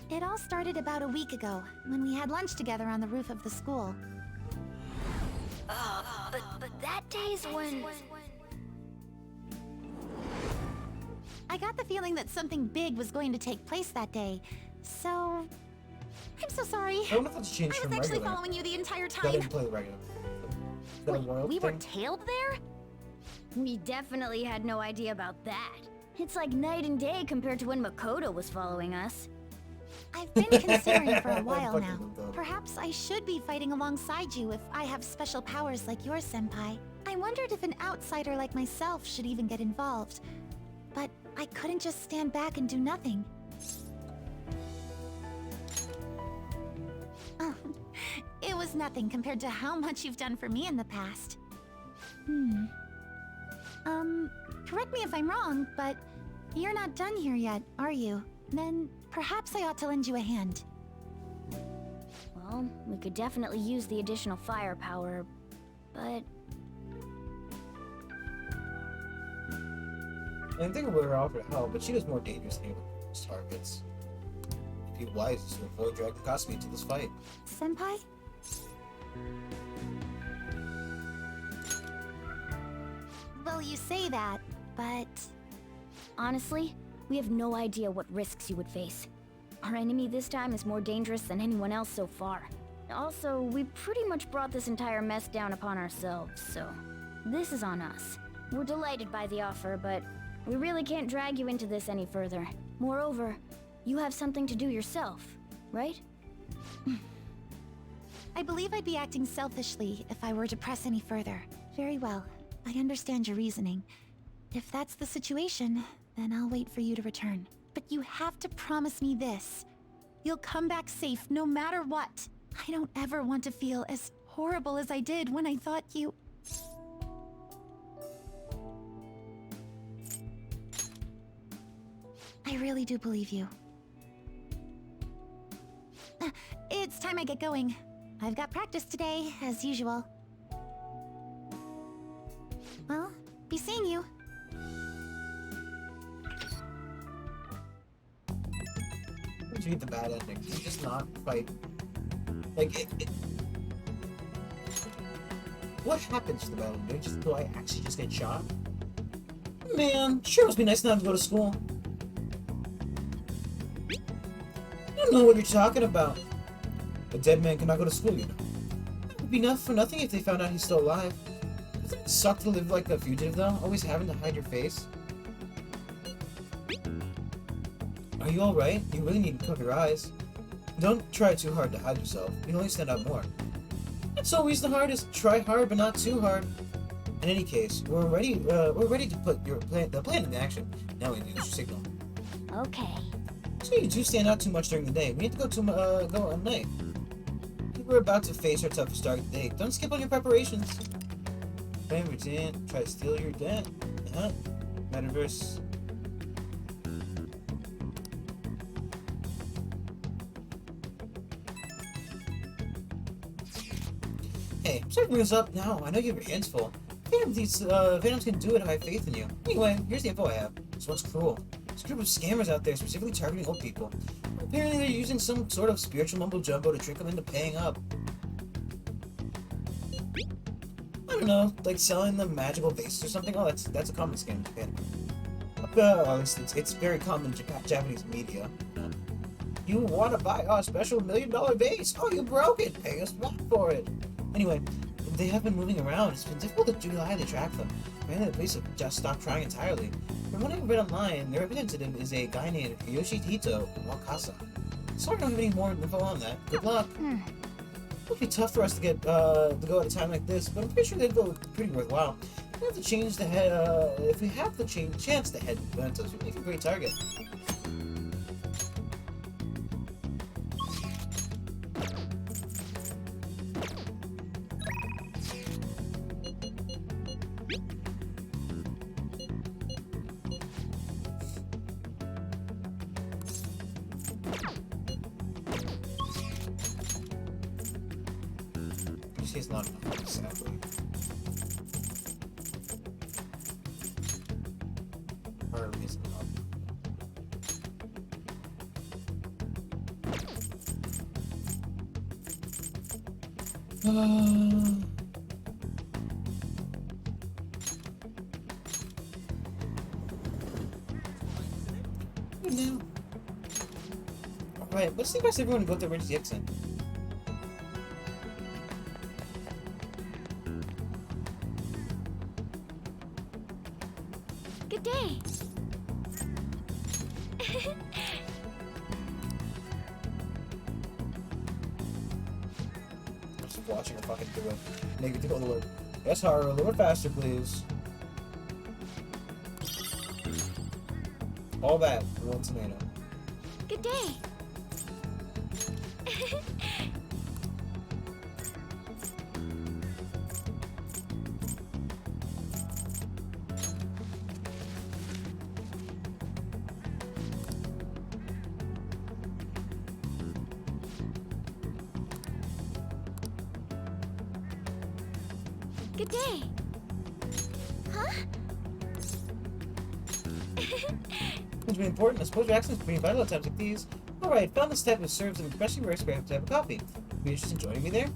It all started about a week ago, when we had lunch together on the roof of the school. But that day's when... I got the feeling that something big was going to take place that day, so... I'm so sorry. I don't know if that's changed I from was actually regular. following you the entire I time. didn't play the regular. Is that a royal We were thing? tailed there? We definitely had no idea about that. It's like night and day compared to when Makoto was following us. I've been considering for a while Fucking now. Makoto. Perhaps I should be fighting alongside you if I have special powers like yours, Senpai. I wondered if an outsider like myself should even get involved. But I couldn't just stand back and do nothing. Oh, it was nothing compared to how much you've done for me in the past. Correct me if I'm wrong, but you're not done here yet, are you? Then Perhaps I ought to lend you a hand. Well, we could definitely use the additional firepower, but I think we were offered help, but she was more dangerous than most targets. It'd be wise to avoid dragging Kasumi into this fight. Senpai? Well, you say that, but... honestly, we have no idea what risks you would face. Our enemy this time is more dangerous than anyone else so far. Also, we pretty much brought this entire mess down upon ourselves, so this is on us. We're delighted by the offer, but we really can't drag you into this any further. Moreover, you have something to do yourself, right? I believe I'd be acting selfishly if I were to press any further. Very well. I understand your reasoning. If that's the situation, then I'll wait for you to return. But you have to promise me this. You'll come back safe no matter what. I don't ever want to feel as horrible as I did when I thought you... I really do believe you. It's time I get going. I've got practice today, as usual. Well, be seeing you. Did you read the bad ending? Did you just not fight? Like, what happens to the bad ending? Do I actually just get shot? Man, sure must be nice not to go to school. I don't know what you're talking about. A dead man cannot go to school, you know. It would be enough for nothing if they found out he's still alive. Doesn't it suck to live like a fugitive, though? Always having to hide your face? Are you alright? You really need to cover your eyes. Don't try too hard to hide yourself. You'll only stand out more. That's always the hardest. Try hard, but not too hard. In any case, we're ready to put the plan into action. Now we use your signal. Okay. So you do stand out too much during the day. We need to go at night. We're about to face our toughest target today. Don't skip on your preparations. Plan routine. Try to steal your dent. Metaverse. Hey, sorry to bring this up now. I know you have your hands full. Phantoms can do it. I have faith in you. Anyway, here's the info I have. This one's cruel. There's a group of scammers out there specifically targeting old people. Apparently they're using some sort of spiritual mumbo-jumbo to trick them into paying up. I don't know, like selling them magical vases or something? Oh, that's a common scam in Japan. At least it's very common in Japanese media. You want to buy our special $1 million vase? Oh, you broke it! Pay us back for it! Anyway, they have been moving around. It's been difficult to reliably track them. Apparently the police have just stopped trying entirely. From what I read online, their representative is a guy named Yoshihito Wakasa. Sorry I don't have any more info on that. Good luck. It'll be tough for us to get to go at a time like this, but I'm pretty sure they'd go pretty worthwhile. If we have to change the head, if we have the chance to head to Ventos, we'd make a great target. He's not enough, sadly. Or is enough. No. Alright, let's see if everyone go to Ridge Dixon. Good day. I'm just watching her fucking do it. Make it to go to work. Yes, Haru, a little bit faster, please. All that for one tomato. Good day. Good day. Huh? It's really important. I suppose your accent's pretty vital at times like these. Alright, found this type of serves an especially rare type of coffee. Be interested in joining me there?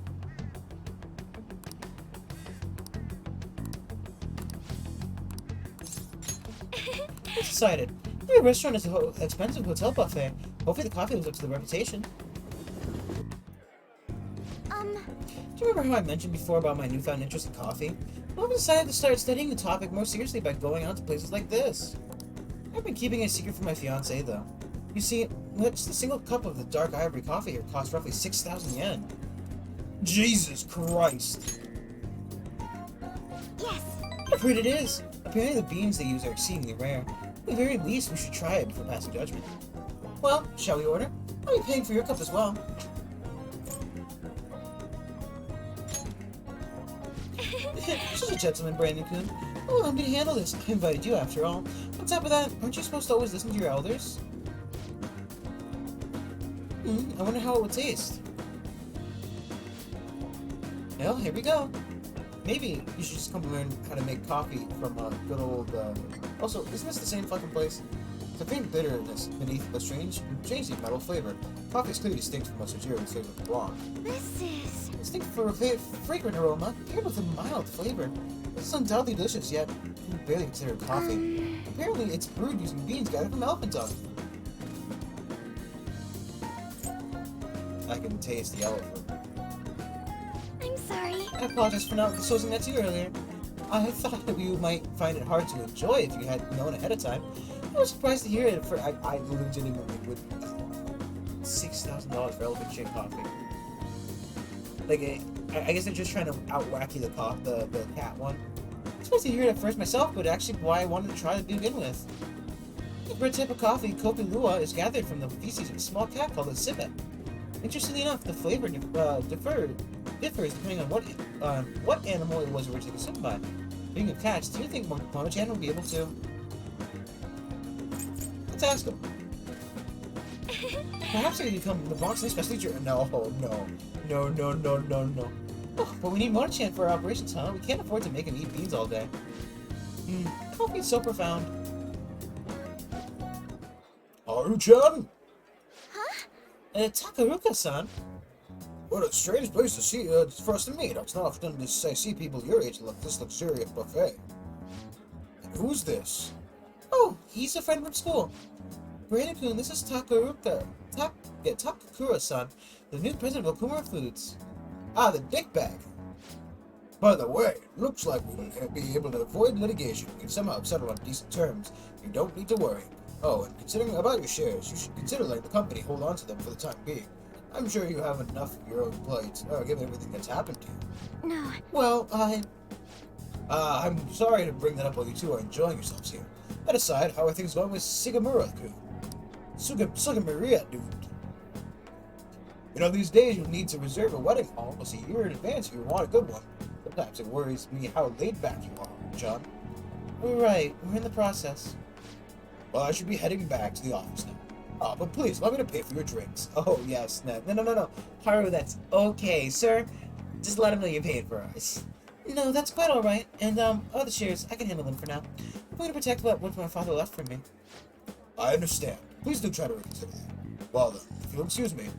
It's decided. Every restaurant is an expensive hotel buffet. Hopefully the coffee lives up to the reputation. Do you remember how I mentioned before about my newfound interest in coffee? Well, I've decided to start studying the topic more seriously by going out to places like this. I've been keeping it a secret from my fiancée, though. You see, just a single cup of the dark ivory coffee here costs roughly 6,000 yen. Jesus Christ! Yes! I've heard it is. Apparently the beans they use are exceedingly rare. At the very least, we should try it before passing judgment. Well, shall we order? I'll be paying for your cup as well. You're such a gentleman, Brandon-kun. Oh, allow me to handle this. I invited you after all. On top of that, aren't you supposed to always listen to your elders? I wonder how it would taste. Well, here we go. Maybe you should just come learn how to make coffee from good old, Also, isn't this the same fucking place? It's a faint bitterness beneath the strangely metal flavor. Coffee is clearly distinct from what Sojiro would say with blonde. This is... Distinct for a fragrant aroma, paired with a mild flavor. This is undoubtedly delicious, yet you barely consider it coffee. Apparently, it's brewed using beans gathered from elephant dung. I can taste the elephant. I'm sorry. I apologize for not disclosing that to you earlier. I thought that you might find it hard to enjoy if you had known ahead of time. I was surprised to hear it. I legitimately would $6,000 for elephant shaped coffee. Like, I guess they're just trying to out-wacky the cat one. I was supposed to hear it at first myself, but actually why I wanted to try to begin with. The bird type of coffee, Kopi Luwak, is gathered from the feces of a small cat called a civet. Interestingly enough, the flavor differs depending on what animal it was originally consumed by. Speaking of cats, do you think Mono-chan will be able to? Let's ask him. Perhaps they can become the Bronx especially No. Oh, but we need Mono-chan for our operations, huh? We can't afford to make him eat beans all day. Coffee is so profound. Haru-chan? Huh? Takaruka-san? What a strange place to see for us to meet. It's not often I see people your age like this luxurious buffet. And who's this? Oh, he's a friend from school. Brandon-kun, this is Takakura-san, the new president of Okuma Foods. Ah, the dickbag. By the way, looks like we'll be able to avoid litigation. We can somehow settle on decent terms. You don't need to worry. Oh, and considering about your shares, you should consider letting the company hold on to them for the time being. I'm sure you have enough of your own plate, given everything that's happened to you. No. Well, I'm sorry to bring that up while you two are enjoying yourselves here. That aside, how are things going with Sugamura-kun? Sugamaria, dude. You know, these days you'll need to reserve a wedding hall almost a year in advance if you want a good one. Sometimes it worries me how laid back you are, John. Right, we're in the process. Well, I should be heading back to the office now. But please, allow me to pay for your drinks. Oh, yes, no. Haru, that's okay, sir. Just let him know you paid for us. No, that's quite alright. And, other shares, I can handle them for now. I'm going to protect what my father left for me. I understand. Please do try to reconsider that. Well then, if you'll excuse me.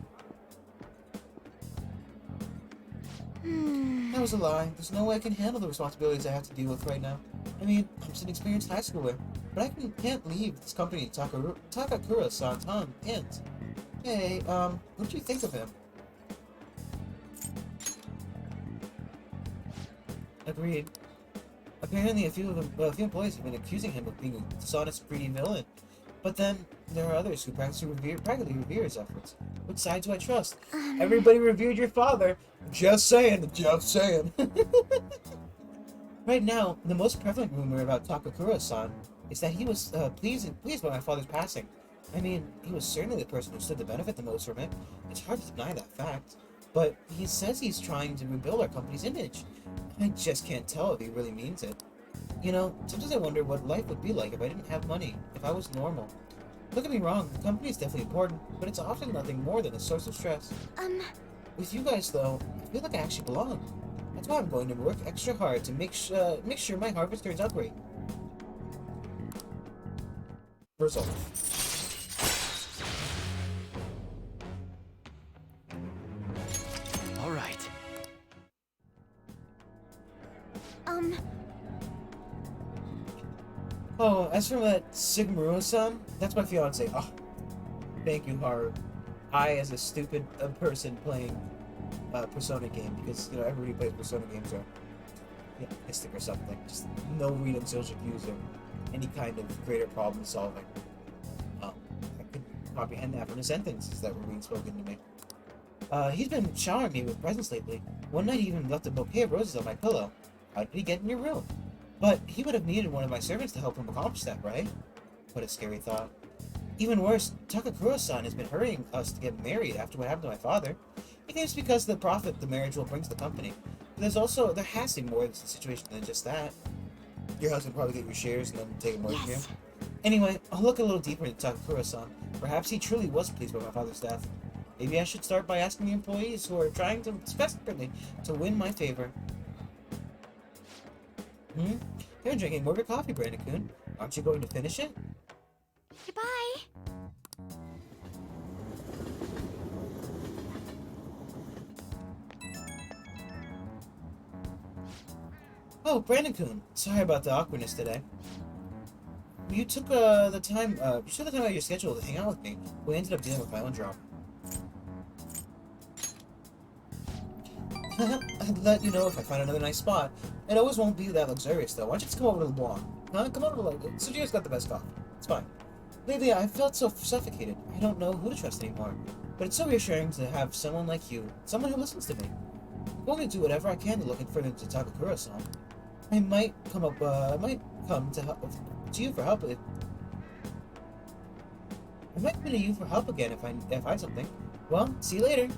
That was a lie. There's no way I can handle the responsibilities I have to deal with right now. I mean, I'm just an experienced high schooler. But I can't leave this company Takakura-san's hands. Hey, what do you think of him? Agreed. Apparently, a few employees have been accusing him of being a dishonest, greedy villain. But then, there are others who practically revere his efforts. Which side do I trust? Everybody revered your father. Just saying. Right now, the most prevalent rumor about Takakura-san is that he was pleased by my father's passing. I mean, he was certainly the person who stood to benefit the most from it. It's hard to deny that fact. But he says he's trying to rebuild our company's image. I just can't tell if he really means it. You know, sometimes I wonder what life would be like if I didn't have money, if I was normal. Don't get me wrong, the company is definitely important, but it's often nothing more than a source of stress. With you guys, though, I feel like I actually belong. That's why I'm going to work extra hard to make sure my harvest turns out great. Result. All right. Oh, as for that Sigmaru-san, that's my fiance. Oh, thank you, Haru. I, as a stupid person playing Persona game, because everybody plays Persona games are autistic or something. Just no reading social cues or any kind of greater problem solving. I could comprehend that from the sentences that were being spoken to me. He's been showering me with presents lately. One night he even left a bouquet of roses on my pillow. How did he get in your room? But he would have needed one of my servants to help him accomplish that, right? What a scary thought. Even worse, Takakura-san has been hurrying us to get married after what happened to my father. He thinks because of the profit the marriage will bring to the company. But there has to be more to the situation than just that. Your husband probably get your shares and then take it more from you. Anyway, I'll look a little deeper into Takakura-san. Perhaps he truly was pleased by my father's death. Maybe I should start by asking the employees who are trying to desperately to win my favor. You're drinking more of your coffee, Brandon-kun. Aren't you going to finish it? Goodbye. Oh, Brandon-kun. Sorry about the awkwardness today. You took the time out of your schedule to hang out with me. We ended up dealing with my own drama. I'd let you know if I find another nice spot. It always won't be that luxurious, though. Why don't you just come over to LeBlanc? Huh? Come over to LeBlanc. Sujio's got the best coffee. It's fine. Lately, I felt so suffocated. I don't know who to trust anymore. But it's so reassuring to have someone like you. Someone who listens to me. I'm going to do whatever I can to look further into Takakura-san. I might come to you for help I might come to you for help again if I find something. Well, see you later.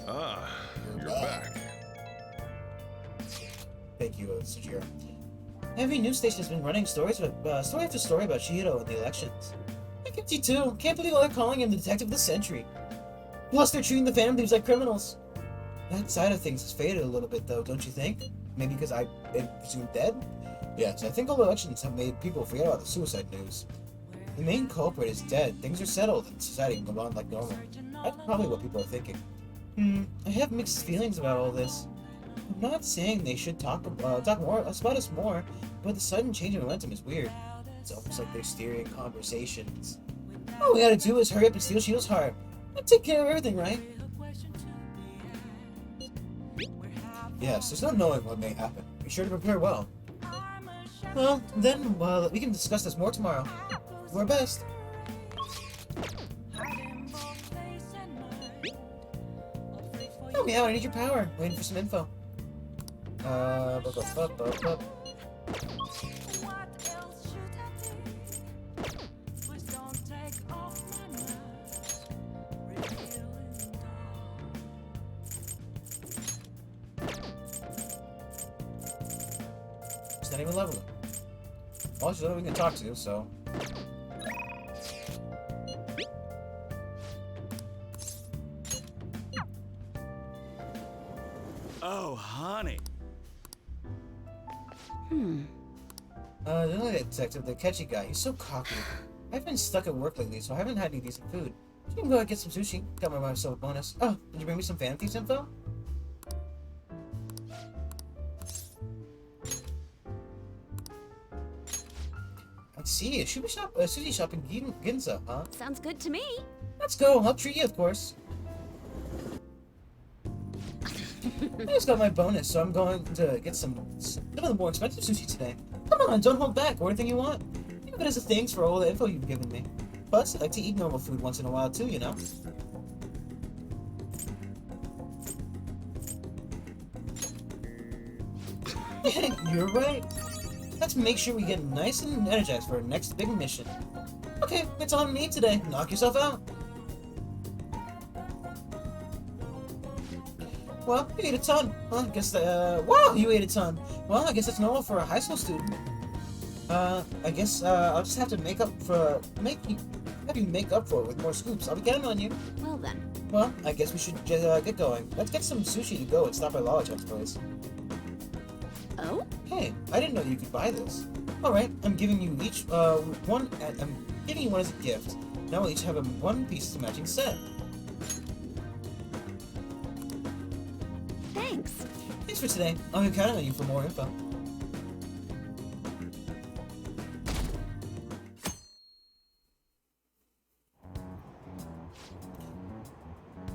Ah, you're back. Thank you, Sujiro. Every news station has been running story after story about Shihiro and the elections. I get you too. Can't believe they're calling him the detective of the century. Plus, they're treating the Phantom Thieves like criminals. That side of things has faded a little bit, though, don't you think? Maybe because I've been presumed dead? Yes, I think all elections have made people forget about the suicide news. The main culprit is dead. Things are settled, and society can go on like normal. That's probably what people are thinking. I have mixed feelings about all this. I'm not saying they should talk about us more, but the sudden change in momentum is weird. It's almost like they're steering conversations. All we gotta do is hurry up and steal Shield's heart. I'll take care of everything, right? Yes, there's no knowing what may happen. Be sure to prepare well. Well, then, we can discuss this more tomorrow. Do our best. Help me out, I need your power. Waiting for some info. It's not even level. Well, she's not we can talk to, so. Oh, honey. The detective, the catchy guy, he's so cocky. I've been stuck at work lately, so I haven't had any decent food. You can go and get some sushi. Got my myself a bonus. Oh, did you bring me some Phantom Thieves info? I see. A sushi shop in Ginza, huh? Sounds good to me. Let's go. I'll treat you, of course. I just got my bonus, so I'm going to get some of the more expensive sushi today. Come on, don't hold back. Order anything you want. Think of it as a thanks for all the info you've given me. Plus, I like to eat normal food once in a while too, you know? You're right. Let's make sure we get nice and energized for our next big mission. Okay, it's on me today. Knock yourself out. Well, you ate a ton. Well, I guess wow, you ate a ton. Well, I guess that's normal for a high school student. I guess I'll just have to make have you make up for it with more scoops. I'll be counting on you. Well then. Well, I guess we should just get going. Let's get some sushi to go and stop by Lollipop's place. Oh? Hey, I didn't know you could buy this. Alright, I'm giving you each one. I'm giving you one as a gift. Now we'll each have a one piece matching set. Thanks. Thanks for today. I'll be counting on you for more info.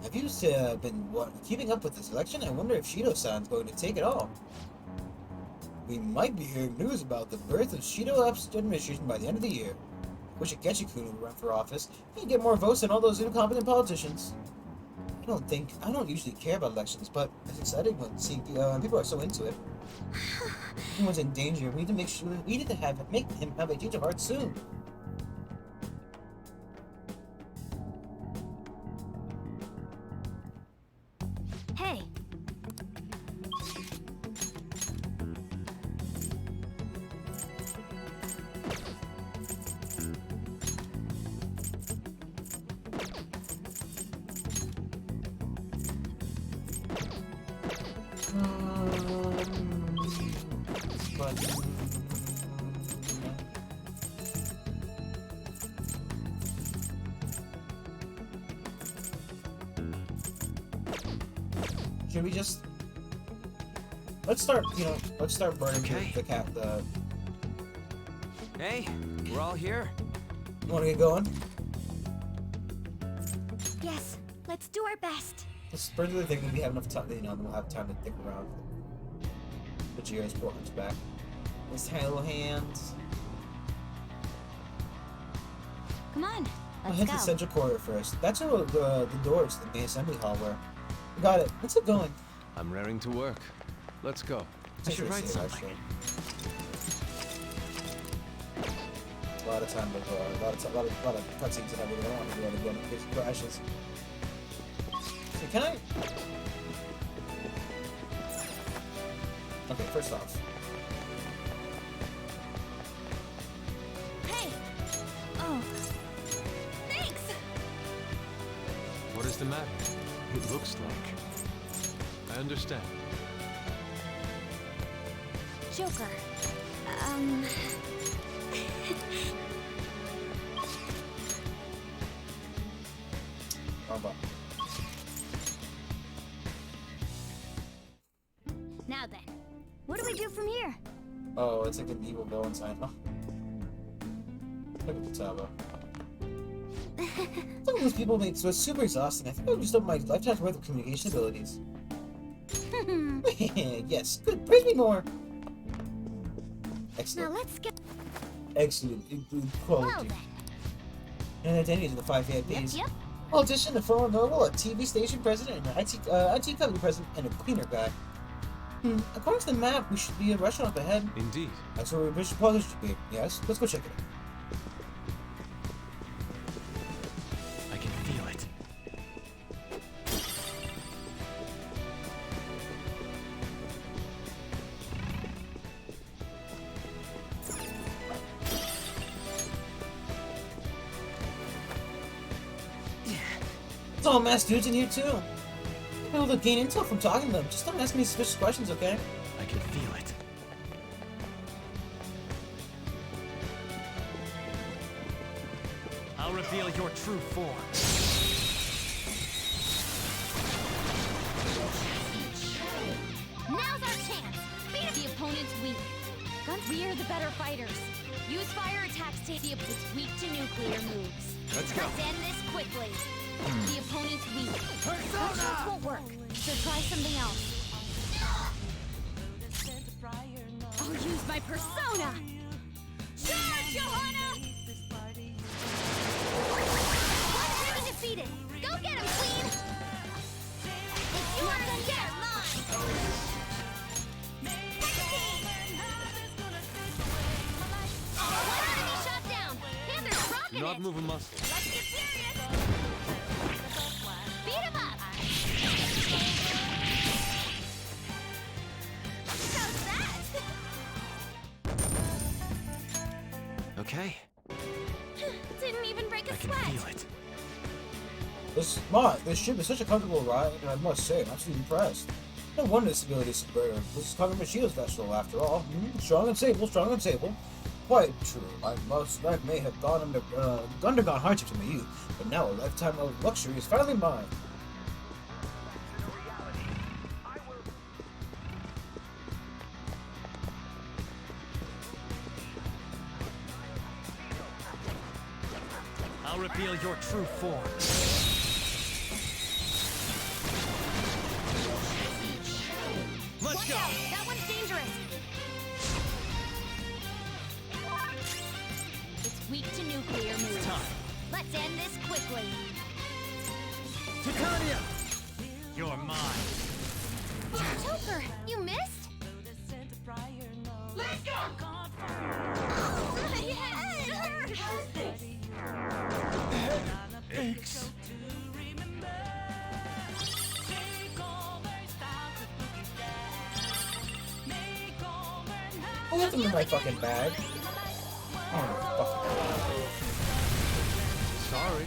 Have you been keeping up with this election? I wonder if Shido-san's going to take it all. We might be hearing news about the birth of Shido-up's administration by the end of the year. Wish Akechi-kun would run for office. He'd get more votes than all those incompetent politicians. I don't usually care about elections, but it's exciting when people are so into it. Everyone's in danger. We need to make sure make him have a change of heart soon. Hey. Should we just... Let's start burning the cat, Hey, we're all here. You wanna get going? Yes, let's do our best. Let's burn the thing when we have enough time, then we'll have time to dick around. Bajira's Portland's back. His tiny little hands. Come on, I'll let's hit go. the central corridor first. That's where the doors to the main assembly hall were. We got it. Let's get going. I'm raring to work. Let's go. I should write something. A lot of time, but a lot of cutscenes and everything. I don't want to do that again in case it crashes. So can I? Okay, first off. Hey! Oh. Thanks! What is the matter? It looks like... I understand. Joker. Wrong button. Now then, what do we do from here? Oh, it's like an evil villain sign. Oh. Look at the Taba. Some of these people make so it's super exhausting. I think I've used up my lifetime's worth of communication abilities. Yes, good. Praise me more. Excellent. Now let's get. Excellent. Include quality. Well then. And identities of the 5 VIPs. Yep. Politician, a former noble, a TV station president, an IT company president, and a cleaner guy. According to the map, we should be a restaurant up ahead. Indeed. That's where we probably should be. Yes, let's go check it out. I can feel it. It's all masked dudes in here too. I'll be able to gain intel from talking to them. Just don't ask me suspicious questions, okay? I can feel it. I'll reveal your true form. Now's our chance! Beat the opponent's weak. We're the better fighters. Use fire attacks to the opponent's weak to nuclear moves. Let's go. End this quickly. The opponent's weak. Potions won't work, so try something else. I'll use my persona! Charge, Johanna! One enemy defeated! Go get him, Queen! It's yours and get mine! One enemy shot down! Panther's rocking Do not it! move a muscle. Let's get serious! Beat him up! How's that? Okay. Didn't even break a can feel it. This ship is such a comfortable ride, and I must say, I'm absolutely impressed. No wonder this ability is superior. This is Congressman Shields' vessel, after all. Strong and stable, strong and stable. Quite true. I may have undergone hardships in my youth, but now a lifetime of luxury is finally mine. I'll reveal your true form. Let's go! That one's dangerous! It's weak to nuclear moves. Let's end this quickly. Titania! You're mine. Joker, you missed? Let's go! Aches. I left them in my fucking bag. Oh, fucking Sorry.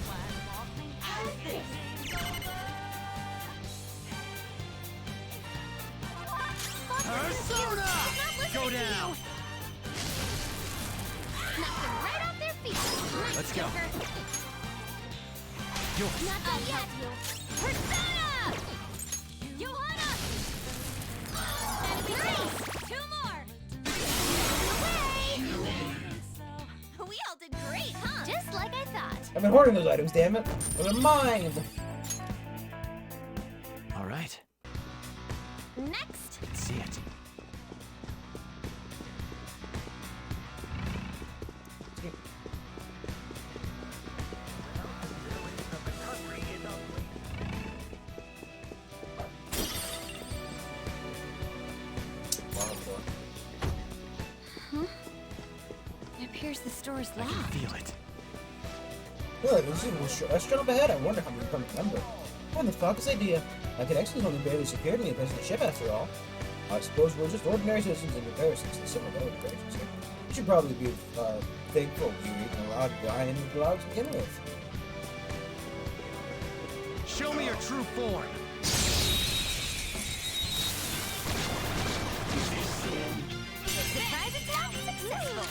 Persona! Go down! Knocked them right off their feet. Nice, Let's go. Joker. Yours. Not done yet. Persona! Johanna! Nice! 2 more! Away! We all did great, huh? Just like I thought. I've been hoarding those items, damn it. They're mine! All right. Next! Let's see it. Huh? It appears the store is I locked. can feel it. Good, there's a restaurant up ahead. I wonder how we become a member. What the fuck is the idea? I could actually only barely secure me a place in the ship after all. I suppose we're just ordinary citizens in comparison to some of the other creatures here. We should probably be thankful we were even allowed to die and allowed to begin with. Show me your true form. Surprise attack successful!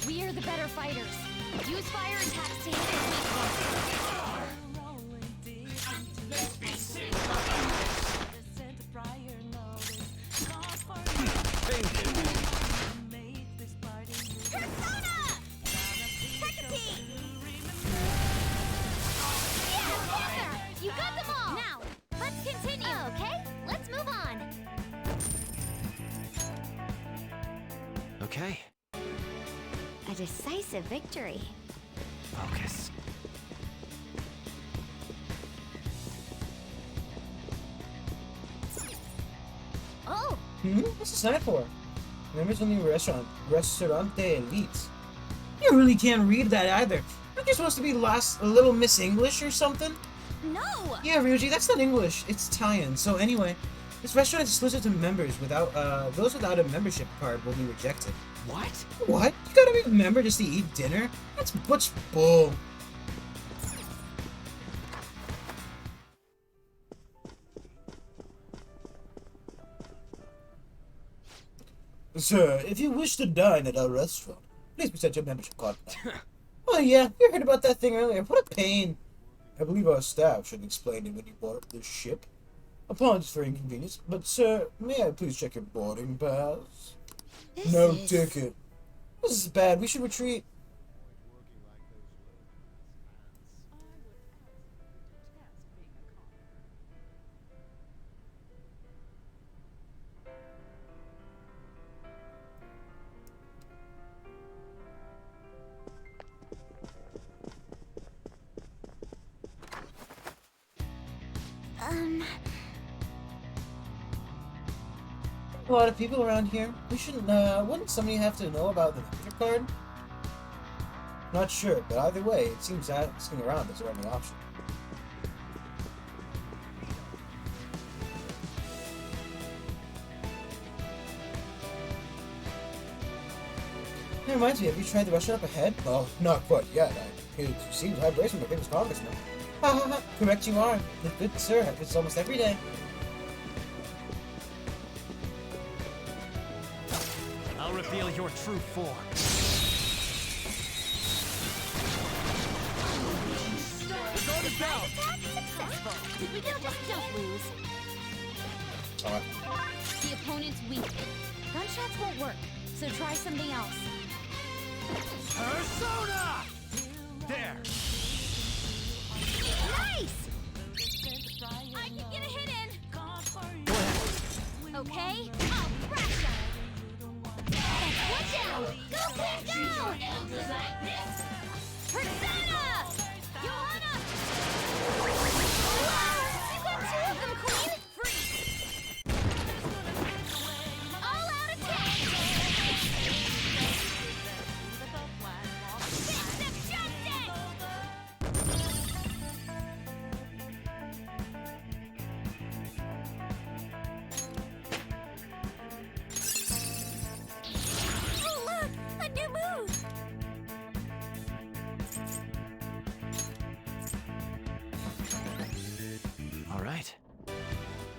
We are the better fighters. Use fire attacks to hit Let's be sick. Persona! Hecate! Yeah, Panther! You got them all! Now, let's continue. Okay, let's move on. Okay. A decisive victory. Focus. Oh! What's the sign for? Members of the Restaurante Elite. You really can't read that either. Aren't you supposed to be a little Miss English or something? No! Yeah, Ryuji, that's not English. It's Italian. So anyway, this restaurant is exclusive to members. Those without a membership card will be rejected. What? What? You gotta be a member just to eat dinner? That's much bull. Sir, if you wish to dine at our restaurant, please present your membership card. Oh yeah, you heard about that thing earlier. What a pain. I believe our staff should explain it when you board this ship. Apologies for inconvenience, but sir, may I please check your boarding pass? No ticket. This is bad. We should retreat. A lot of people around here. We shouldn't, wouldn't somebody have to know about the membership card? Not sure, but either way, it seems asking around is our only option. reminds me, have you tried the restaurant up ahead? Oh, not quite yet. I received high praise from the famous congressman. Ha ha ha, correct you are. Good sir, it's almost every day. I'll reveal your true form. The guard is down! Successful! We don't lose. Alright. The opponent's weak. Gunshots won't work, so try something else. Persona! There! Nice! I can get a hit in! Okay, I'll crash him! Watch out! Go back down! Persona! Johanna! You got two of them, Queen! Freeze! All out attack! Fist of justice! Oh look! A new move! All right.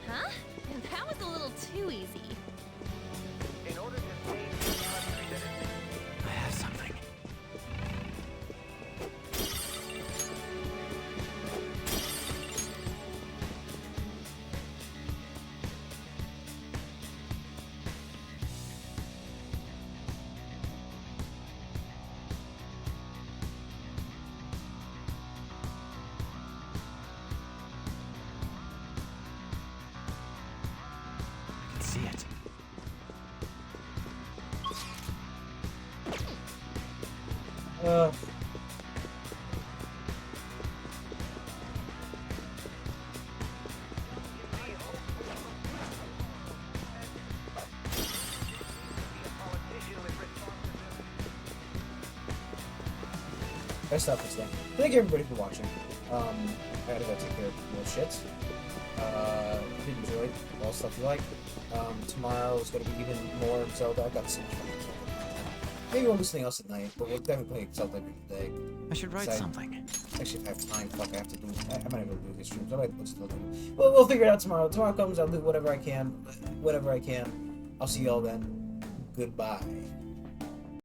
Huh? That was a little too easy. In order to save the country that is I have something. I can see it. Best stuff for today. Thank you everybody for watching. I gotta go take care of more shit. If you enjoyed all the stuff you like. Tomorrow is gonna be even more Zelda. I got so much fun with Zelda. Maybe we'll do something else at night, but we'll definitely play Zelda every day. I should write something. Actually, if I have time, fuck, I have to do. I might be able to do these streams. I might still do. We'll figure it out tomorrow. Tomorrow comes, I'll do whatever I can. I'll see y'all then. Goodbye.